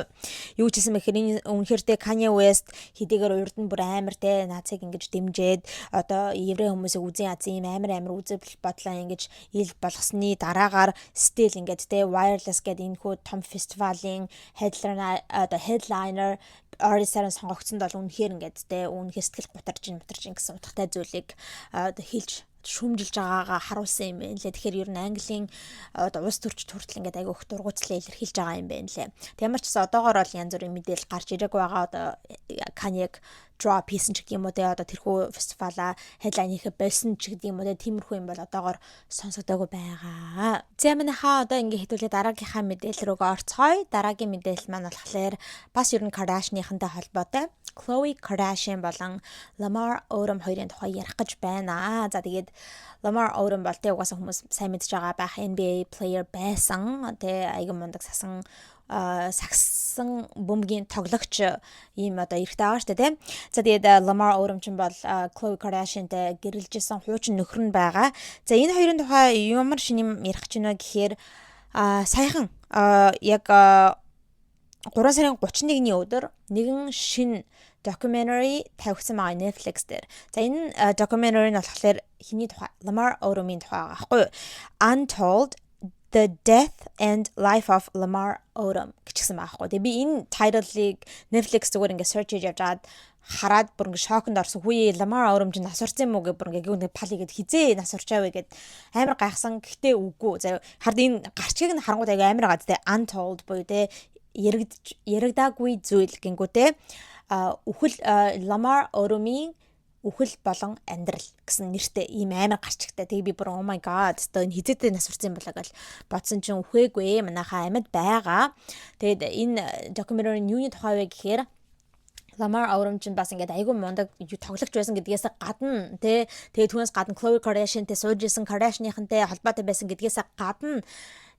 Юу ч гэсэн мэхээр энэ үнэхэртэй Kanye West хэдийгээр урд нь бүр амар те нацыг ингэж дэмжиж одоо еврей хүмүүсийг үзэн азын амар үзэл бодлоо ингэж ил болгосны дараагаар still ингэж те Wireless гэдэг энэ хүү том фестивалийн headliner artist-аар сонгогдсонд бол үнэхээр ингэж те үнэхээр сэтгэл гутарж гэсэн утгатай зүйлийг одоо хэлж шүмжилж байгаагаа харуулсан юм байна лээ. Тэгэхээр ер нь Английн одоо улс төрч хүртэл ингээд айгүй их дургуйцлаа илэрхийлж байгаа юм байна лээ. Ямар ч гэсэн одоогоор бол янз бүрийн мэдээлэл гарч ирэг байгаа. Одоо Kanye-г drop хийсэн ч гэдэг юм уу те одоо тэрхүү фестивала headline хийх болсон ч гэдэг юм уу те тиймэрхүү юм бол одоогоор сонсогдоогүй байгаа. За манайхаа одоо ингээд хэдүүлээ дараагийнхаа мэдээлэл рүүгээ орцгоё. Дараагийн мэдээлэл маань болохоор бас ер нь Kardashian-ийнхантай холбоотой. Khloe Kardashian болон Lamar Odom хоёрын тухай ярих гэж байна. За тэгээд Lamar Odom бол те угаасаа хүмүүс сайн мэдж байгаа байх NBA player байсан. Тэ айган мундаг сагсан бөмбөгийн тоглогч ийм одоо эрэгтэй байгаа шүү дээ тийм. За тэгээд Lamar Odom ч бол Khloe Kardashian-тай гэрэлжсэн хуучин нөхөр нь байгаа. За энэ хоёрын тухай ямар шинэ юм ярих гэж байна гэхээр саяхан яг 3 сарын 31-ний өдөр нэгэн шинэ documentary тавьсан байгаа Netflix дээр. За энэ documentary нь болохоор хиний тухай Lamar Odom-ийн тухай байгаа байхгүй юу? Untold The Death and Life of Lamar Odom гэжсэн байгаа байхгүй. Тэгээ би энэ title-ыг Netflix зүгээр ингээд search хийж явж байгаад хараад бүр ингээд шоконд орсон. Хүйе Lamar Odom ч нас орсон юм уу гэх бүр ингээд пал игээд хизээ нас орчаавэ гэд амар гайхсан. Гэхдээ үгүй. За хард энэ гарчгийг нь харангууд аяга амар байгаа те untold буюу те яригдаагүй зүйл гингүүтэй үхэл Lamar Odom-ийн үхэл болон амьдрал гэсэн нэртэй ийм амар гарчигтай. Тэгээ би бүр oh my god одоо энэ хизээтэй нас урсан юм болоо гэж бодсон чинь үхээгүй манайхаа амьд байгаа. Тэгээд энэ documentary юуны тухай вэ гэхээр Lamar Odom ч бас ингээд айгүй мундаг тоглогч байсан гэдгээс гадна тий тэгээ түүнээс гадна Khloe Kardashian-тэй сууж исэн Kardashian-ийнхэнтэй холбоотой байсан гэдгээс гадна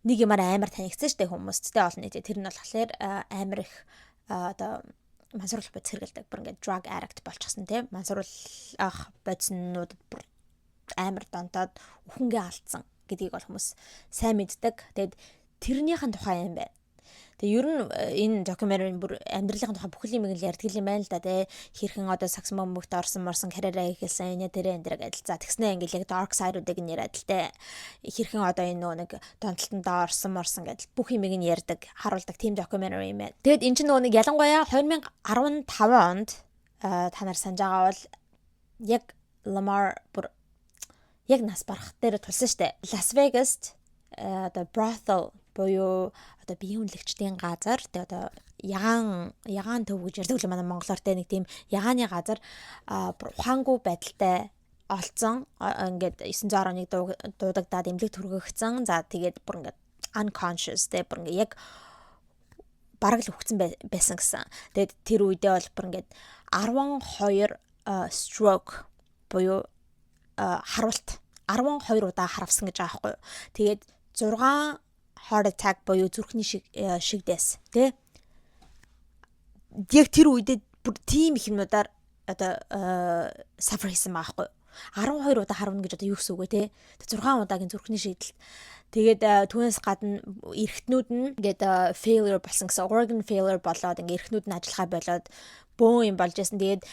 нэг юмар амар танигдсан штэ хүмүүст тий олон нийтэд тэр нь болохоор амар их одоо мансууруулах бодис хэрэгэлдэг бүр ингээд drug addict болчихсон тий мансууруулах бодиснуудад бүр амар донтоод үхэнгээ алдсан гэдгийг бол хүмүүс сайн мэддэг. Тэгээд тэрнийхэн тухай юм байна. Тэгээ ер нь энэ докюментари бүр амьдралын тухай бүх юм л ярьдаг юм байна л да тий. Хэрхэн одоо саксмон мөгт орсон карьераа хийхэлсэн энэ тэрэ энэ гэж за тэгснэ ингээл яг dark side-уудыг нь яриад л те. Хэрхэн одоо энэ нэг донтолтондоо орсон гэдэл бүх юмыг нь ярьдаг, харуулдаг тийм докюментари юм байна. Тэгэд эн чинь нэг ялангуяа 2015 онд та нар санаж байгаа бол яг Lamar бүр яг нас барах дээр тулсан штэ. Las Vegas одоо brothel буюу одоо биеийн үнэлэгчдийн газар тэгээ одоо ягаан төв гэж ярьдаг л манай монголоор те нэг тийм ягааны газар ухаангүй байдалтай олцсон ингээд 911 дуудагдаад эмнэлэг түргэгдсэн. За тэгээд бүр ингээд unconscious те бүр ингээд яг бараг л үхсэн байсан гэсэн. Тэгээд тэр үедээ бол бүр ингээд 12 stroke буюу харуулт 12 удаа харавсан гэж байгаа байхгүй юу. Тэгээд 6 heart attack буюу зүрхний шигдээс тий. Яг тэр үедээ бүр тийм их юмудаар одоо suffer хийсэн байхгүй юу. 12 удаа харавна гэж одоо юу гэсэн үг вэ те. 6 удаагийн зүрхний шигдэлт. Тэгээд түүнээс гадна эргэтнүүд нь ингээд failure болсон гэсэн organ failure болоод ингээд эргэтнүүд нь ажиллахаа болоод бөө юм болж байсан. Тэгээд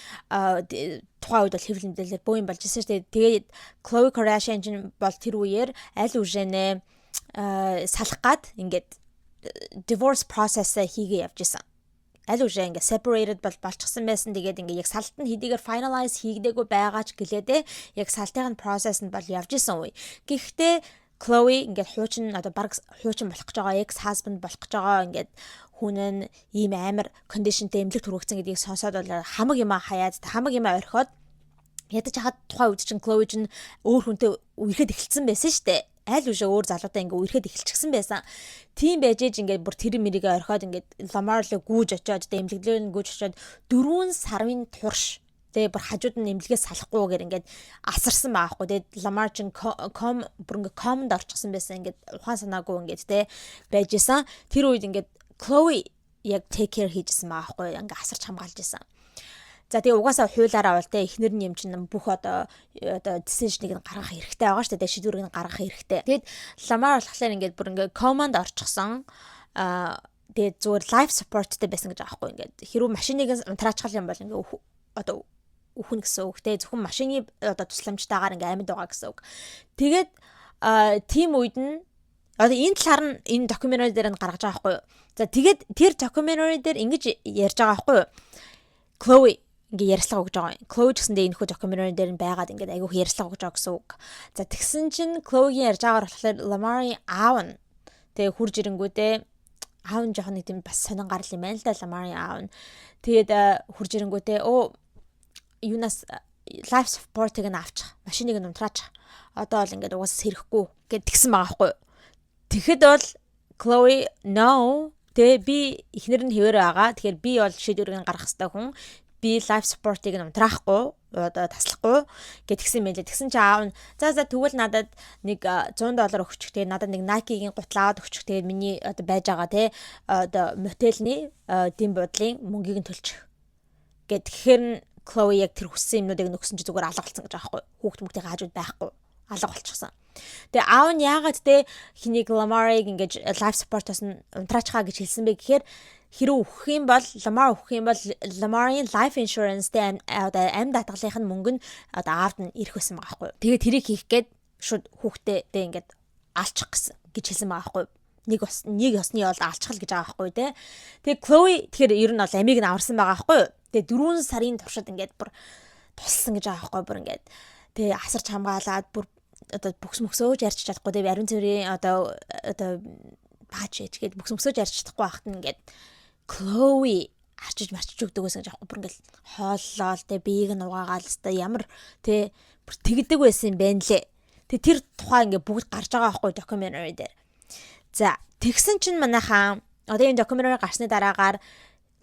тухайн үед бол хэвлэл мэдээлэл бөө юм болж байсан шүү дээ. Тэгээд Khloe Kardashian бол тэр үеэр аль үжинэ салах гад ингээд divorce process хийгээ явж исэн. Аль үжээ ингээд separated болчихсон байсан. Тэгээд ингээд яг салт нь хэдийгээр finalize хийгдээгүй байгаа ч гэлээдээ яг салтын process нь бол явж исэн үе. Гэхдээ Khloe ингээд хуучин одоо баг хуучин болох гэж байгаа ex husband болох гэж байгаа ингээд хүн нь ийм амар conditionтэй эмнэлэг түргэгцэн гэдгийг сонсоод бол хамаг юм хаяад хамаг юм орхиод ядаж хаад тухайн үед чинь Khloe чинь өөр хүнтэй үерхэд эхэлсэн байсан шүү дээ. Аль үшээ өөр залуутай ингээ үерхэд эхэлчихсэн байсан. Тийм байж ээж ингээ бүр тэр мэрийгээ орхиод ингээ Lamar руу гүйж очиод эмнэлэглэр нь гүйж очиод 4 сарын турш тэгээ бүр хажууд нь эмнэлгээс салахгүйгээр ингээд асарсан баахгүй. Тэгээд Lamar чин бүр ингээ комонд орчихсон байсан. Ингээд ухаан санаагүй ингээд те байж исэн. Тэр үед ингээд Khloe яг take care хийжсэн баахгүй. Ингээ асарч хамгаалж исэн. За тэгээ угаасаа хуулаараа бол те эхнэр нь юм чин бүх одоо decision-ыг гаргах хэрэгтэй байгаа шүү дээ. Шийдвэрийг гаргах хэрэгтэй. Тэгэд Lamar болохоор ингээд бүр ингээ команд орчихсон. Тэгээд зүгээр life support-тэй байсан гэж аахгүй. Ингээд хэрвээ машиныг унтраачхал юм бол ингээ одоо үхэн гэсэн үг те зөвхөн машины одоо тусламжтайгаар ингээ амьд байгаа гэсэн үг. Тэгээд тийм үед нь одоо энэ талаар нь энэ докюментари дээр нь гаргаж байгаа байхгүй юу. За тэгээд тэр докюментари дээр ингэж ярьж байгаа байхгүй юу. Khloe ингээ ярьслага өгж байгаа юм. Khloe ч гэсэндээ энэ хүү докюментари дээр нь байгаад ингээ айгүйх ярьслага өгж байгаа гэсэн үг. За тэгсэн чинь Khloe-гийн ярьж байгаагаар болохоор Lamar-ийн аав нь тэгээ хурж ирэнгүүтээ аав нь жоохон нэг тийм бас сонин гарал юм байна л да Lamar-ийн аав нь. Тэгээд хурж ирэнгүүтээ юунаас life support-ыг нь авчих, машиныг нь унтраачих. Одоо бол ингээд угаасаа сэрэхгүй гэд тэгсэн байгаа байхгүй юу. Тэгэхэд бол Khloe no тэгээ би эхнэр нь хэвээр байгаа. Тэгэхээр би бол шийдвэрийг гаргах хэрэгтэй хүн. Би life support-ыг нь унтраахгүй, одоо таслахгүй гэд тэгсэн мэлээ. Тэгсэн чи аав нь за тэгвэл надад нэг $100 өгчих. Тэгээ надад нэг Nike-гийн гутлаа аваад өгчих. Тэгээ миний одоо байж байгаа те одоо мотельний дэм буудлын мөнгийг нь төлчих. Гэт тэгэхээр Khloe яг тэр хүссэн юмнуудыг нөгсөн чи зүгээр алга болсон гэж байгаа байхгүй. Хүүхд мөхтэй хажууд байхгүй. Алга болчихсон. Тэгээ аав нь яагаад те хэнийг Lamar-ыг ингэж life support-оос нь унтраачхаа гэж хэлсэн бэ гэхээр хэрэг өгөх юм бол Lamar өгөх юм бол Lamar-ийн life insurance-тэй одоо амьд татгалынх нь мөнгө нь одоо аавд нь ирэх байсан байгаа байхгүй. Тэгээ тэрийг хийх гээд шууд хүүхдтэй ингээд алчих гэсэн гэж хэлсэн байгаа байхгүй. Нэг осны бол алчхал гэж байгаа байхгүй те. Тэгээ Khloe тэгэхээр ер нь бол амийг нь аварсан байгаа байхгүй. Тэгээ 4 сарын туршид ингээд бүр туссан гэж байгаа байхгүй бүр ингээд. Тэгээ асарч хамгаалаад бүр одоо бүкс мөксөөж ярьж чадахгүй тэгээ ариун цэврийн одоо баач ээжгээд бүкс мөксөөж ярьж чадахгүй байхад нь ингээд Khloe арчиж марчиж өгдөг гэсэн гэж аахгүй бүр ингээд хооллол тэгээ биеийг нь угаагаал хэвээр ямар тэ бүр тэгдэг байсан юм байна лээ. Тэгээ тэр тухай ингээд бүгд гарч байгаа байхгүй докюментари дээр. За тэгсэн чинь манайхаа одоо энэ докюментари гарсны дараагаар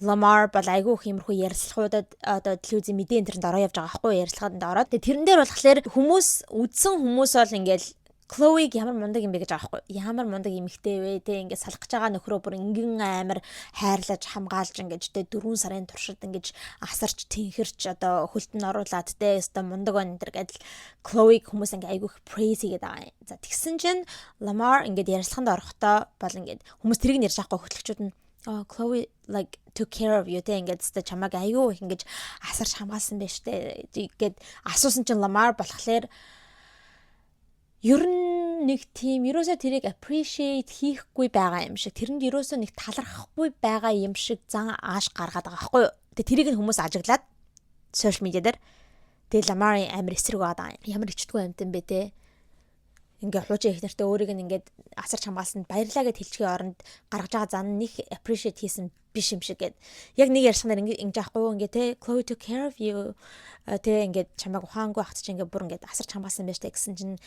Lamar бол айгүй их юмрхүү ярилцлагуудад одоо телевизийн мэдээ интернет ороо явж байгаа байхгүй ярилцлаганд ороод. Тэгээ тэрэн дээр болохоор хүмүүс үзсэн хүмүүс бол ингээл Chloe-г ямар мундаг юм бэ гэж аахгүй. Ямар мундаг эмэгтэй вэ те ингээд салах гэж байгаа нөхрөө бүр ингэн амар хайрлаж хамгаалж ингэж те 4 сарын туршид ингэж асарч тэнхэрч одоо хөлтөнд оруулаад те өстө мундаг байна энэ гэдэл Chloe-г хүмүүс ингээ айгүйх praise хийгээд байгаа юм. За тэгсэн чинь Lamar ингээд ярилцлаганд орохдоо бол ингээд хүмүүс тэрийг нэрж аахгүй хөтлөгчүүд нь oh Chloe like took care of you те ингээд өстө чамайг айгүй их ингэж асарч хамгаалсан байж те гэд асуусан чинь Lamar болохоор ер нь нэг тийм ерөөсөө тэрийг appreciate хийхгүй байгаа юм шиг тэрэнд ерөөсөө нэг талархахгүй байгаа юм шиг зан ааш гаргаад байгаа байхгүй юу. Тэгээ тэрийг нь хүмүүс ажиглаад social media дээр тэгээ Lamar амир эсрэг байгаа юм. Ямар ичдэггүй амт юм бэ те. Ингээ хуучин их нартай өөрийг нь ингээд асарч хамгаалсанд баярлаа гэд хэлчихээ оронд гаргаж байгаа зан нэг appreciate хийсэн биш юм шиг гээд яг нэг ярьсанаар ингэж аахгүй юу ингээ те Chloe took care of you те ингээд чамайг ухаангүй ахт чи ингээ бүр ингээд асарч хамгаалсан байж та гэсэн чинь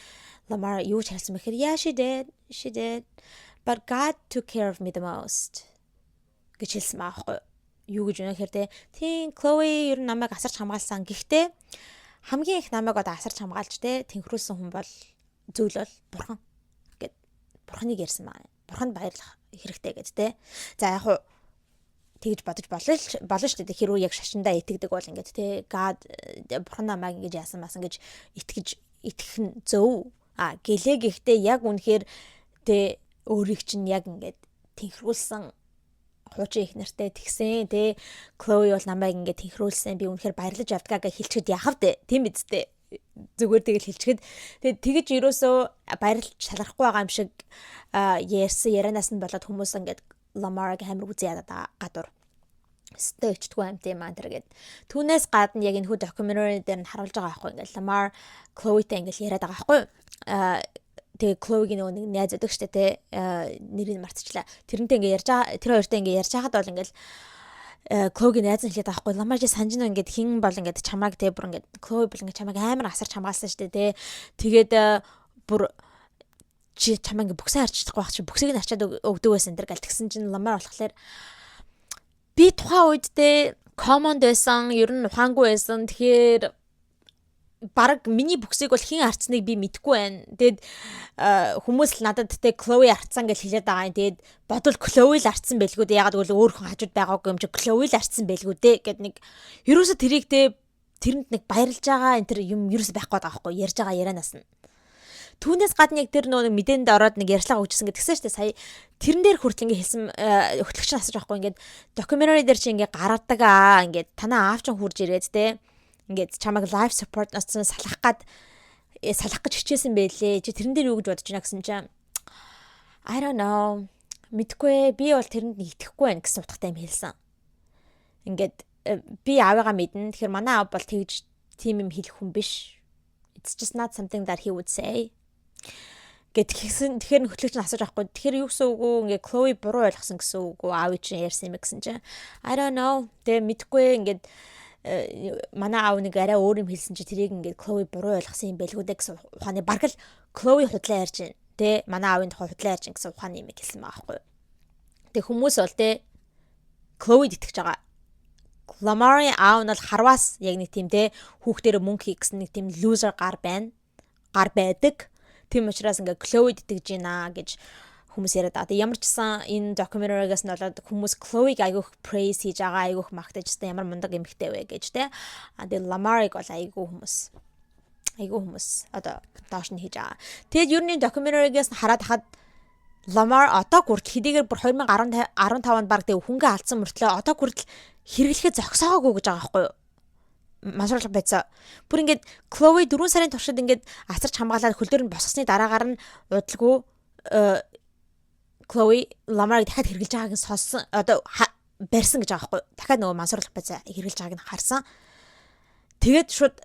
Lamar юу ч хэлсэн мэхээр yeah she did but God took care of me the most гэж хэлсэн байхгүй юу гэж өнөөхөр те тийм Chloe ер нь намайг асарч хамгаалсан гэхдээ хамгийн их намайг одоо асарч хамгаалж те тэнхрүүлсэн хүн бол зүйл бол бурхан гэд бурханыг ярьсан байна. Бурханд баярлах хэрэгтэй гэд те. За яг хуу тэгж бодож болно шүү дээ. Хэрвээ яг шашиндаа итгэдэг бол ингээд те God бурхан намайг ингэж яасан масан гэж итгэх нь зөв. Гэлээ гэхдээ яг үнэхээр те өөрийг чинь яг ингээд тэнхрүүлсэн хуучин их нартай тэгсэн те Chloe бол намайг ингээд тэнхрүүлсэн би үнэхээр баярлаж явдгаа гэж хэлчихэд яхав те. Тийм биз дээ. Зүгээр тэгэл хэлчихэд тэгээд тэгэж ерөөсөө баярлж талархахгүй байгаа юм шиг ярьсан ярианаас нь болоод хүмүүс ингээд Lamar-ыг амар үзээ ядаад гадуур стэйчдгүй юм тийм аа тэргээд түүнээс гадна яг энэ хүү докюментари дээр нь харуулж байгаа байхгүй ингээд Lamar Chloe-тэй ингээд яриад байгаа байхгүй тэгээ Chloe-гийн нэг найз өдөг штэ те нэрийг мартчихлаа тэрнтэй ингээд ярьж байгаа тэр хоёртой ингээд ярьж байхад бол ингээд Chloe-гийн найз нь хэлээд байхгүй Lamar чи санаж нь ингээд хин бол ингээд чамайг те бүр ингээд Chloe бол ингээд чамайг амар асарч хамгаалсан штэ те тэгээд бүр чи чамайг ингээд бүксээ харчихдаггүй байх чи бүксийг нь арчаад өгдөг байсан энэ гал тэгсэн чинь Lamar болохоор би тухайн үед те command байсан ер нь ухаангүй байсан тэгэхээр бараг миний бүксийг бол хин арцныг би мэдэхгүй байна. Тэгэд хүмүүс л надад те Chloe арцсан гэж хэлээд байгаа юм. Тэгэд бодвол Chloe л арцсан байлгүй дээ. Ягаад гэвэл өөр хүн хажууд байгаагүй юм чи Chloe л арцсан байлгүй дээ гэд нэг ерөөсө тэрийг те тэрэнд нэг баярлж байгаа энэ тэр юм ерөөсө байхгүй байгаа байхгүй ярьж байгаа ярианаас нь. Түүнээс гадна яг тэр нэг мэдээнд ороод нэг ярьцлага өгчсэн гэдгсэн шүү дээ. Сая тэрэн дээр хүртэл ингэ хэлсэн хөтлөгч нь асууж байхгүй ингээд докюментари дээр чи ингэ гаргадаг ингээд танаа аав чинь хурж ирээд те ингээд чамайг live support ноцсон салах гэж хичээсэн байлээ. Чи тэрэн дээр юу гэж бодож байна гэсэн чинь I don't know. Мэдгүй би бол тэрэнд итгэхгүй байх гэсэн утгатай юм хэлсэн. Ингээд би аавыгаа мэднэ. Тэгэхээр манай аав бол тэгж тийм юм хэлэх хүн биш. It's just not something that he would say. Гэтгсэн тэгэхээр хөтлөгч нь асууж байхгүй. Тэгэхээр юу гэсэн үг үү? Ингээд Chloe буруу ойлгосон гэсэн үг үү? Аав чинь ярьсан юм гэсэн чинь I don't know. Тэгээ мэдгүй ингээд манай аав нэг арай өөр юм хэлсэн чи тэрийг ингээд Chloe буруу ойлгосон юм байлгүй дээ гэсэн ухааны бараг л Chloe худлаа ярьж байна. Тэ манай аавын тухай худлаа ярьж гэсэн ухааны юм хэлсэн байгаа байхгүй. Тэг хүмүүс бол тэ Chloe-д итгэж байгаа. Lamar-ийн аав нь бол харваас яг нэг тийм тэ хүүхдэрэ мөнгө хий гэсэн нэг тийм loser гар байдаг. Тийм учраас ингээд Chloe-д итгэж байна гэж хүмүүс яриад байгаа. Ямар ч гэсэн энэ докюментаригаас нь болоод хүмүүс Chloe-г айгүйх praise хийж байгаа, айгүйх магтаж байгаа ямар мундаг эмэгтэй вэ гэж те. Тэгээ Lamar-ыг бол айгүй хүмүүс одоо доош нь хийж байгаа. Тэгээд ер нь докюментаригаас нь хараад хахад Lamar одоо хүртэл хэдийгээр бүр 2015 онд баг тэг хөнгө алдсан мөртлөө одоо хүртэл хэрэглэхэд зогсоогүй гэж байгаа байхгүй юу? Масруулга байцаа. Бүр ингээд Chloe 4 сарын туршид ингээд асарч хамгаалаад хөл дээр нь босгосны дараагаар нь удалгүй Chloe Lamar-ыг дахиад хэрглэж байгааг нь сонссон одоо барьсан гэж байгаа байхгүй. Дахиад нөгөө мансуурлах байцаа хэрглэж байгааг нь харсан. Тэгээд шууд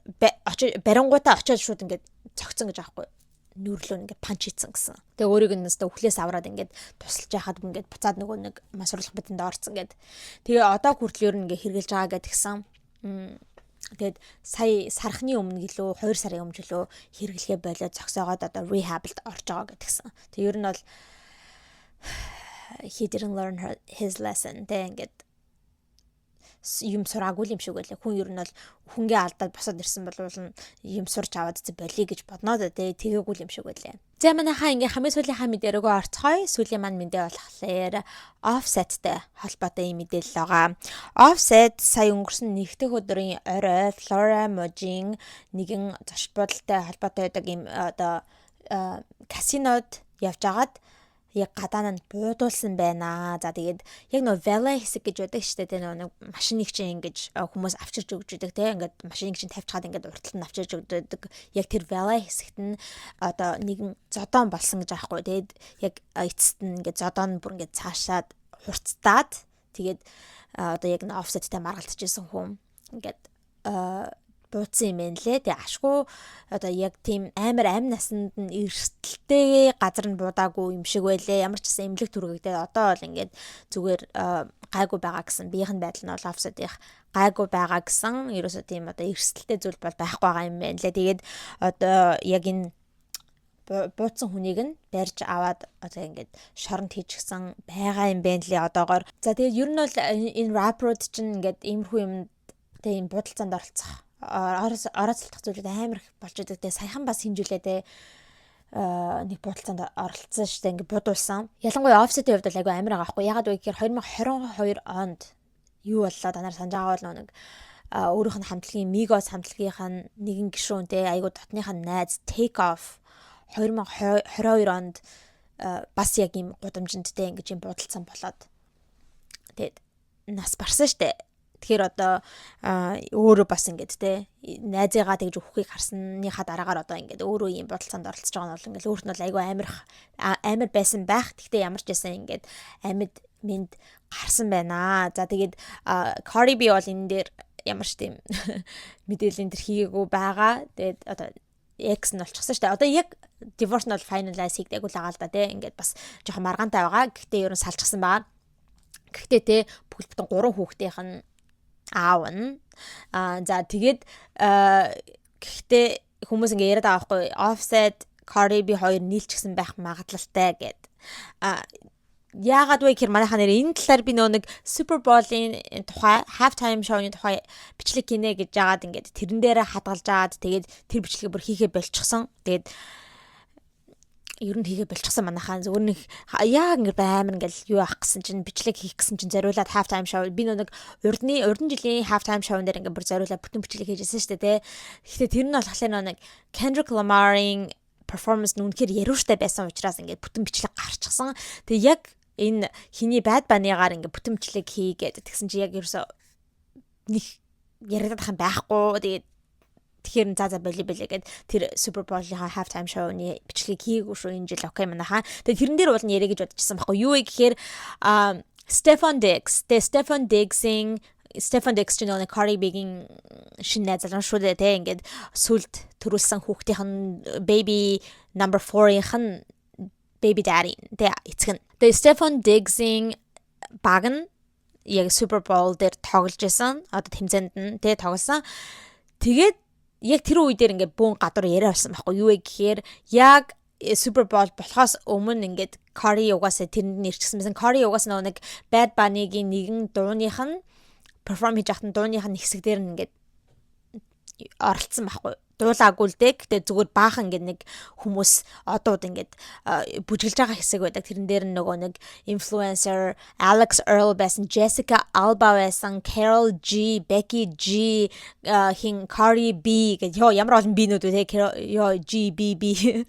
барингуудаа очиод шууд ингээд цогцсон гэж байгаа байхгүй. Нүрлөө ингээд панч хийцэн гэсэн. Тэгээ өөрийг нь өстө өхлөөс аваад ингээд тусалж яхад ингээд буцаад нөгөө нэг мансуурлах байцаанд орцсон гэд. Тэгээ одоо хүртэл ер нь ингээд хэрглэж байгаа гэдгсэн. Тэгээд сая сархны өмнө гэлөө 2 сарын өмнө гэлөө хэрглэхээ болоод зогсоогоод одоо rehabд орж байгаа гэдгсэн. Тэг ер нь бол he didn't learn his lesson. Тэгээд юм сураагүй юм шиг байлаа. Хүн ер нь бол хүнгээ алдаад босоод ирсэн бол юм сурч аваад болий гэж бодноо дээ. Тэгээгүй юм шиг байлаа. За манайхаа ингээ хамгийн сүүлийнхаа мэдээ рүүгээ орцгоё. Сүүлийн маань мэдээ болохоор Offset-тэй холбоотой юм мэдээлэл байгаа. Offset сая өнгөрсөн нэгдүгээр өдрийн орой Flora Mojing нэгэн зочд буудалтай холбоотой байдаг юм одоо казинод явж агаад яг гадаа нь буудуулсан байна. За тэгээд яг нөө valet хэсэг гэж байдаг шүү дээ. Нөө машиныг чинь ингэж хүмүүс авчирч өгч өгдөг те. Ингээд машиныг чинь тавьчихад ингээд урталт нь авчирч өгдөг. Яг тэр valet хэсэгт нь одоо нэгэн зодон болсон гэж аахгүй. Тэгээд яг эцэст нь ингээд зодон бүр ингээд цаашаад хурцтаад тэгээд одоо яг offset-тэй маргалдчихсан хүн ингээд бууцсан юм байна лээ. Тэгээ ашгүй одоо яг тийм амар амь насанд нь эрсдэлтэй газар нь буудаагүй юм шиг байлээ. Ямар ч гэсэн эмнэлэг түргэгдээд одоо бол ингээд зүгээр гайгүй байгаа гэсэн биеийн байдал нь бол Offset-ийн гайгүй байгаа гэсэн ерөөсөө тийм одоо эрсдэлтэй зүйл бол байхгүй байгаа юм байна лээ. Тэгээд одоо яг энэ бууцсан хүнийг нь барьж аваад одоо ингээд шоронд хийчихсэн байгаа юм байна лээ одоогоор. За тэгээд ер нь бол энэ rapper-ууд чинь ингээд иймэрхүү юм тийм будалцаанд оролцох орооцолдох зүйлүүд амар их болж байгаа. Тэгээ саяхан бас хинжүүлээ те нэг будалцаанд оролцсон шүү дээ. Ингээ будуулсан. Ялангуяа Offset-ийн хувьд бол айгүй амар байгаа байхгүй. Ягаад вэ гэхээр 2022 онд юу боллоо данаар санаж байгаа бол нэг өөрийнх нь хамтлагийн Migos хамтлагийнх нь нэгэн гишүүн те айгүй дотныхаа найз Take Off 2022 онд бас яг ийм гудамжиндтэй ингээ юм будалцсан болоод тэгээд нас барсан шүү дээ. Тэгэхээр одоо өөрөө бас ингээд те найзыгаа тэгж өгөхийг харсныхаа дараагаар одоо ингээд өөрөө ийм бодолцоонд оролцож байгаа нь бол ингээд өөрт нь бол айгүй амар байсан байх. Гэхдээ ямар ч байсан ингээд амьд минд гарсан байна. За тэгээд Cardi B бол энэ дээр ямар ч тийм мэдээлэл энэ хийгээгүй байгаа. Тэгээд одоо X нь болчихсон шүү дээ. Одоо яг divorce нь бол finalize хийгдээгүй л байгаа л да те ингээд бас жоохон маргаантай байгаа. Гэхдээ ерөн салчихсан байгаа. Гэхдээ те бүгд бүтэн 3 хүүхдийнх нь аав нь за тэгээд гэхдээ хүмүүс ингээ яриад байгаа байхгүй Offset Cardi B хоёр нийлчихсэн байх магадлалтай гэд яагаад вэ гэхээр манайхаа нэр энэ талаар би нэг Super Bowl-ийн тухай halftime show-ны тухай бичлэг гинэ гэж жагаад ингээд тэрэн дээрээ хадгалж аваад тэгээд тэр бичлэгийг бүр хийхээ болчихсон. Тэгээд ер нь хийгээ болчихсон манайхаа зөвөр нэг яг ингээд амар ингээд юу авах гэсэн чинь бичлэг хийх гэсэн чинь зориулаад halftime show би нэг урдны жилийн halftime show-н дээр ингээд бүр зориулаад бүтэн бичлэг хийжсэн шүү дээ те. Гэхдээ тэр нь болохоор нэг Kendrick Lamar-ийн performance нь үнэхээр яриуштай байсан учраас ингээд бүтэн бичлэг гарчихсан. Тэгээ яг энэ хиний Bad Bunny-гаар ингээд бүтэн бичлэг хийгээд тэгсэн чи яг ерөөсөө нэг яриад байгаа юм байхгүй. Тэгээд тэгэхээр за болио гэд тэр Super Bowl-ийн halftime show-ны бичлэгийг хийгээгүй шүү энэ жил окей манайхаа. Тэгээ тэрэн дээр бол нь яриа гэж бодчихсан байхгүй юу гэхээр Stefon Diggs чинь нэг Cardi B-ийн шинэ найз залуу шүү дээ те ингээд сүлд төрүүлсэн хүүхдийнх нь baby number 4-ийнх нь baby daddy тэ эцэг нь. Тэгээ Stefon Diggs-ийн баг нь яг Super Bowl дээр тоглож исэн. Одоо тэмцээнд нь тэ тоглосон. Тэгээд яг тэр үе дээр ингээд бүүн гадуур яриа болсон байхгүй юу гэхээр яг Super Bowl болохоос өмнө ингээд Cardi угаасаа тэрэнд нэрчсэн байсан. Cardi угаасаа нэг Bad Bunny-гийн нэгэн дууных нь perform хийж ахтан дууных нь хэсэг дээр нь ингээд оролцсон байхгүй. Дуулаагүй л дээ. Гэтэ зүгээр баахан ингээд нэг хүмүүс одууд ингээд бүжгэлж байгаа хэсэг байдаг. Тэрэн дээр нөгөө нэг influencer Alex Earl байсан, Jessica Alba байсан, Carol G, Becky G, Cardi B гэдэг ямар олон бинүүд вэ те G B B.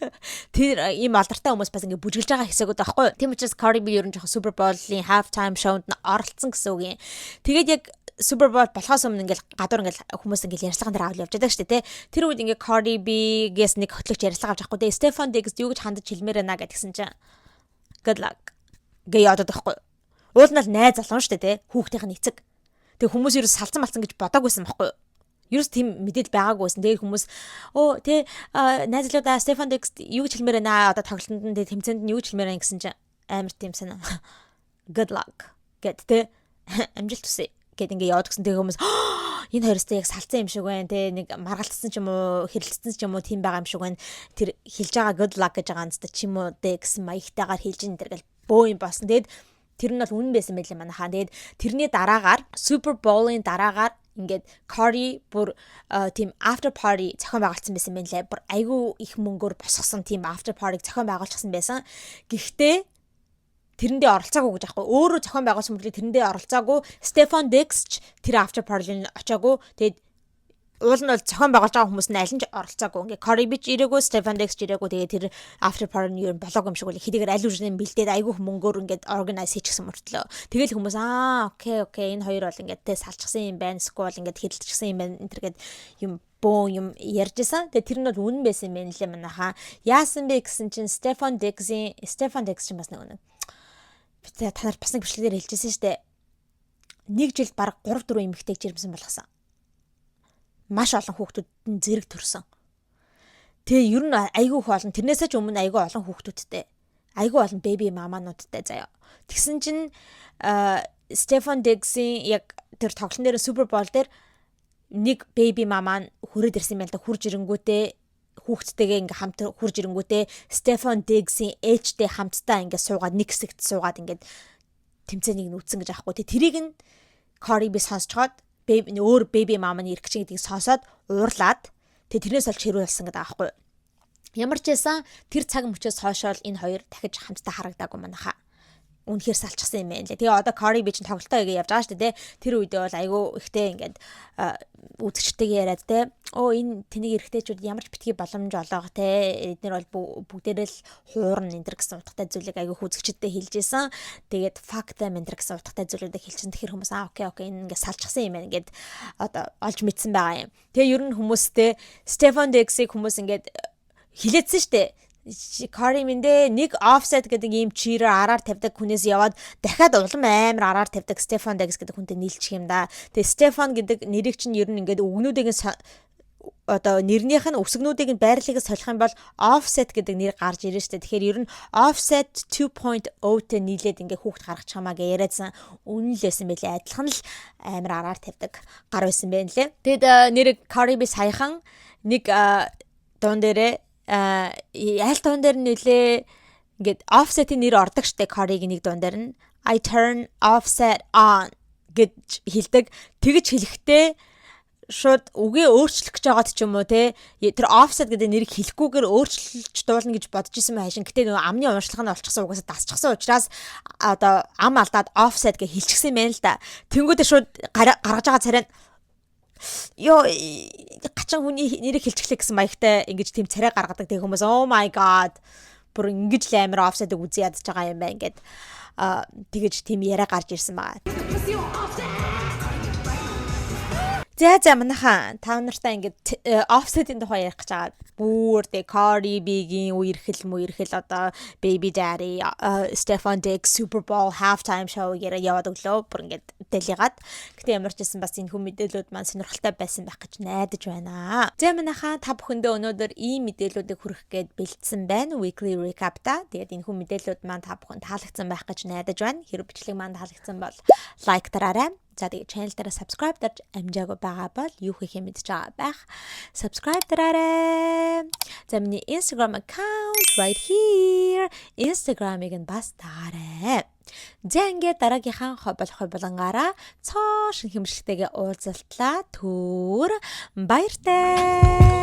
Тэр ийм алдартай хүмүүс бас ингээд бүжгэлж байгаа хэсэгүүд байхгүй. Тийм учраас Cardi B ер нь жоохон Super Bowl-ийн halftime show-нд оролцсон гэсэн үг юм. Тэгээд яг Super Bowl болохоос өмнө ингээл гадуур ингээл хүмүүс ингээл ярьцлаган дээр авал явж байдаг шүү дээ. Тэр үед ингээ Cardi B-гээс нэг хөтлөгч ярьцлага авч авахгүй. Тэгээ Stefon Diggs юу гэж хандаж хэлмээр байна гэдгсэн чинь good luck гээ ядаад байхгүй. Уул нь л найз залуун шүү дээ, хүүхдийнх нь эцэг. Тэгээ хүмүүс ерөөс салцсан малцсан гэж бодоагүйсэн байхгүй. Ерөөс тийм мэдээлэл байгаагүйсэн. Тэгээ хүмүүс найз залуудаа Stefon Diggs юу гэж хэлмээр байна одоо тоглолтод нь тэмцээнд нь юу гэж хэлмээр байна гэсэн чинь амар тийм санаа. Good luck гэд тэ амжилт хүсье гэд ингээ яваад гисэн. Тэгээ хүмүүс энэ хоёрстой яг салцсан юм шиг байна те нэг маргалцсан ч юм уу хэрэлцсэн ч юм уу тийм байгаа юм шиг байна. Тэр хэлж байгаа good luck гэж байгаа анцтай ч юм уу те гэсэн маягтайгаар хэлж ин тэр гэл бөө юм болсон. Тэгээд тэр нь бол үнэн байсан байлээ манайхаа. Тэгээд тэрний дараагаар Super Bowl-ын дараагаар ингээд Cardi бүр тийм after party зохион байгуулсан байсан юм лээ. Бүр айгүй их мөнгөөр босгосон тийм after party зохион байгуулчихсан байсан. Гэхдээ тэрэндээ оролцоогүй гэж аахгүй. Өөрөө зохион байгуулсан мөрөглөө тэрэндээ оролцоогүй. Stefan Diggs ч тэр after party-нд очиагүй. Тэгээд уул нь бол зохион байгуулж байгаа хүмүүс нь аль нь ч оролцоогүй. Ингээ Cardi B ч ирээгүй, Stefan Diggs ч ирээгүй. Тэгээд тэр after party-ны юу болоог юм шиг үл хэдийгээр аль үжнээ бэлдээд айгүй их мөнгөөр ингээд organize хийчихсэн мөртлөө. Тэгэл хүмүүс окей энэ хоёр бол ингээд тэ салчихсан юм байна. Эсвэл ингээд хэрэлдчихсэн юм байна. Энэ төргээд юм боо юм ярьжсэн. Тэгээ тэр нь бол үнэн байсан юм байна лээ манайхаа. Яасан бэ гэсэн чинь Stefan Diggs чинь бас нэг та нар бас нэг бичлэгээр хэлжсэн шүү дээ. Нэг жилд баг 3-4 эмэгтэйг жирэмсэн болгосон. Маш олон хүүхдүүд нь зэрэг төрсөн. Тэгээ ер нь айгүй их олон тэрнээсээ ч өмнө айгүй олон хүүхдүүдтэй. Айгүй олон baby мамануудтай заяа. Тэгсэн чинь Stefan Diggs-ийн яг тэр тоглолтын дээр Super Bowl дээр нэг baby мамаа хүрээд ирсэн юм байна л да хурж ирэнгүүтээ хүүхдтэйгээ ингээ хамт хурж ирэнгүүтээ Stefan Diggs-ийн ээжтэй хамтдаа ингээ суугаад нэг хэсэгт суугаад ингээ тэмцээнийг нүцсэн гэж аахгүй. Тэрийг нь Cardi B сонсчоод өөр baby mama-ны ирэх чинь гэдгийг сонсоод уурлаад тэрнээс олж хэрүүлсэн гэдэг аахгүй. Ямар ч байсан тэр цаг мөчөөс хойшоо энэ хоёр дахиж хамтдаа харагдаагүй манайхаа. Үнэхээр салчихсан юм байна лээ. Тэгээ одоо Cardi B чинь тоглолтоо явж байгаа шүү дээ. Тэр үедээ бол айгүй ихтэй ингээд үзэгчтэйгээ яриад те. Энэ тэнийг эрэгтэйчүүд ямар ч битгий боломж олоог те. Эднэр бол бүгдээрээ л хуурна энэ гэсэн утгатай зүйлийг айгүй үзэгчтэй хэлжсэн. Тэгээд fuck them энэ гэсэн утгатай зүйлүүдийг хэлсэн. Тэгэхээр хүмүүс окей энэ ингээд салчихсан юм байна ингээд одоо олж мэдсэн байгаа юм. Тэгээ ер нь хүмүүстэй Stefan Diggs-ийг хүмүүс ингээд хилээдсэн шүү дээ. Cardi миндээ нэг offset гэдэг ийм cheater араар тавьдаг хүнээс яваад дахиад улам амар араар тавьдаг Stefan Diggs гэдэг хүнтэй нийлчих юм да. Тэгээ Stefan гэдэг нэрийг чинь ер нь ингээд өгнүүдийн одоо нэрнийх нь өсгнүүдийг нь байрлалыг солих юм бол offset гэдэг нэр гарч ирнэ шүү дээ. Тэгэхээр ер нь offset 2.0-тэй нийлээд ингээ хүүхд гаргах чамаа гэж яриадсан үнэн л байсан байлээ. Адилхан л амар араар тавьдаг гар байсан байна лээ. Тэгэд нэр Cardi B саяхан нэг дуун дээрээ аль дуун дээр нэлээ ингээд offset-ийн нэр ордог штэ Cardi-гийн нэг дуун дээр нь I turn offset on гэж хэлдэг. Тэгж хэлэхдээ шууд үгээ өөрчлөх гэж байгаад ч юм уу те тэр offset гэдэг нэрийг хэлэхгүйгээр өөрчилж дуулна гэж бодож исэн мэ хашин. Гэтэ нөгөө амны уншлах нь олчихсан угаасаа дасчихсан учраас одоо ам алдаад offset гэж хэлчихсэн байна л да. Тэнгүүдээ шууд гаргаж байгаа царай гачаан хүний нэрийг хэлчихлээ гэсэн маягтай ингэж тийм царай гаргадаг тэг хүмүүс oh my god бүр ингэж л амар offset-ыг үзий ядж байгаа юм байна ингээд тэгэж тийм яриа гарч ирсэн байгаа. За манайхаа та нартай ингээд offset-ийн тухай ярих гэж байгаа. Бүр тэг Cardi B-гийн үерхэл одоо Baby Daddy, Stefan Diggs Super Bowl halftime show яваад өглөө бүр ингээд дэлийгаад. Гэтэ ямар ч байсан бас энэ хүм мэдээлүүд маань сонирхолтой байсан байх гэж найдаж байна. За манайхаа та бүхэндээ өнөөдөр ийм мэдээлүүдийг хүргэх гээд бэлдсэн байна. Weekly recap та. Тэгээд энэ хүм мэдээлүүд маань та бүхэнд таалагдсан байх гэж найдаж байна. Хэрэв бичлэг маань таалагдсан бол лайк дараарай. За тэгээд channel дээр subscribe дарж амжаагүй байгаа бол юу хийх юм мэдж байгаа байх. Subscribe дараарай. За миний Instagram account right here. Instagram-ыг нь бас даарай. За ингээд дараагийнхаа хоболонгаараа цоо шин хэмжлэгтэйгээ уулзалтлаа. Баяртай.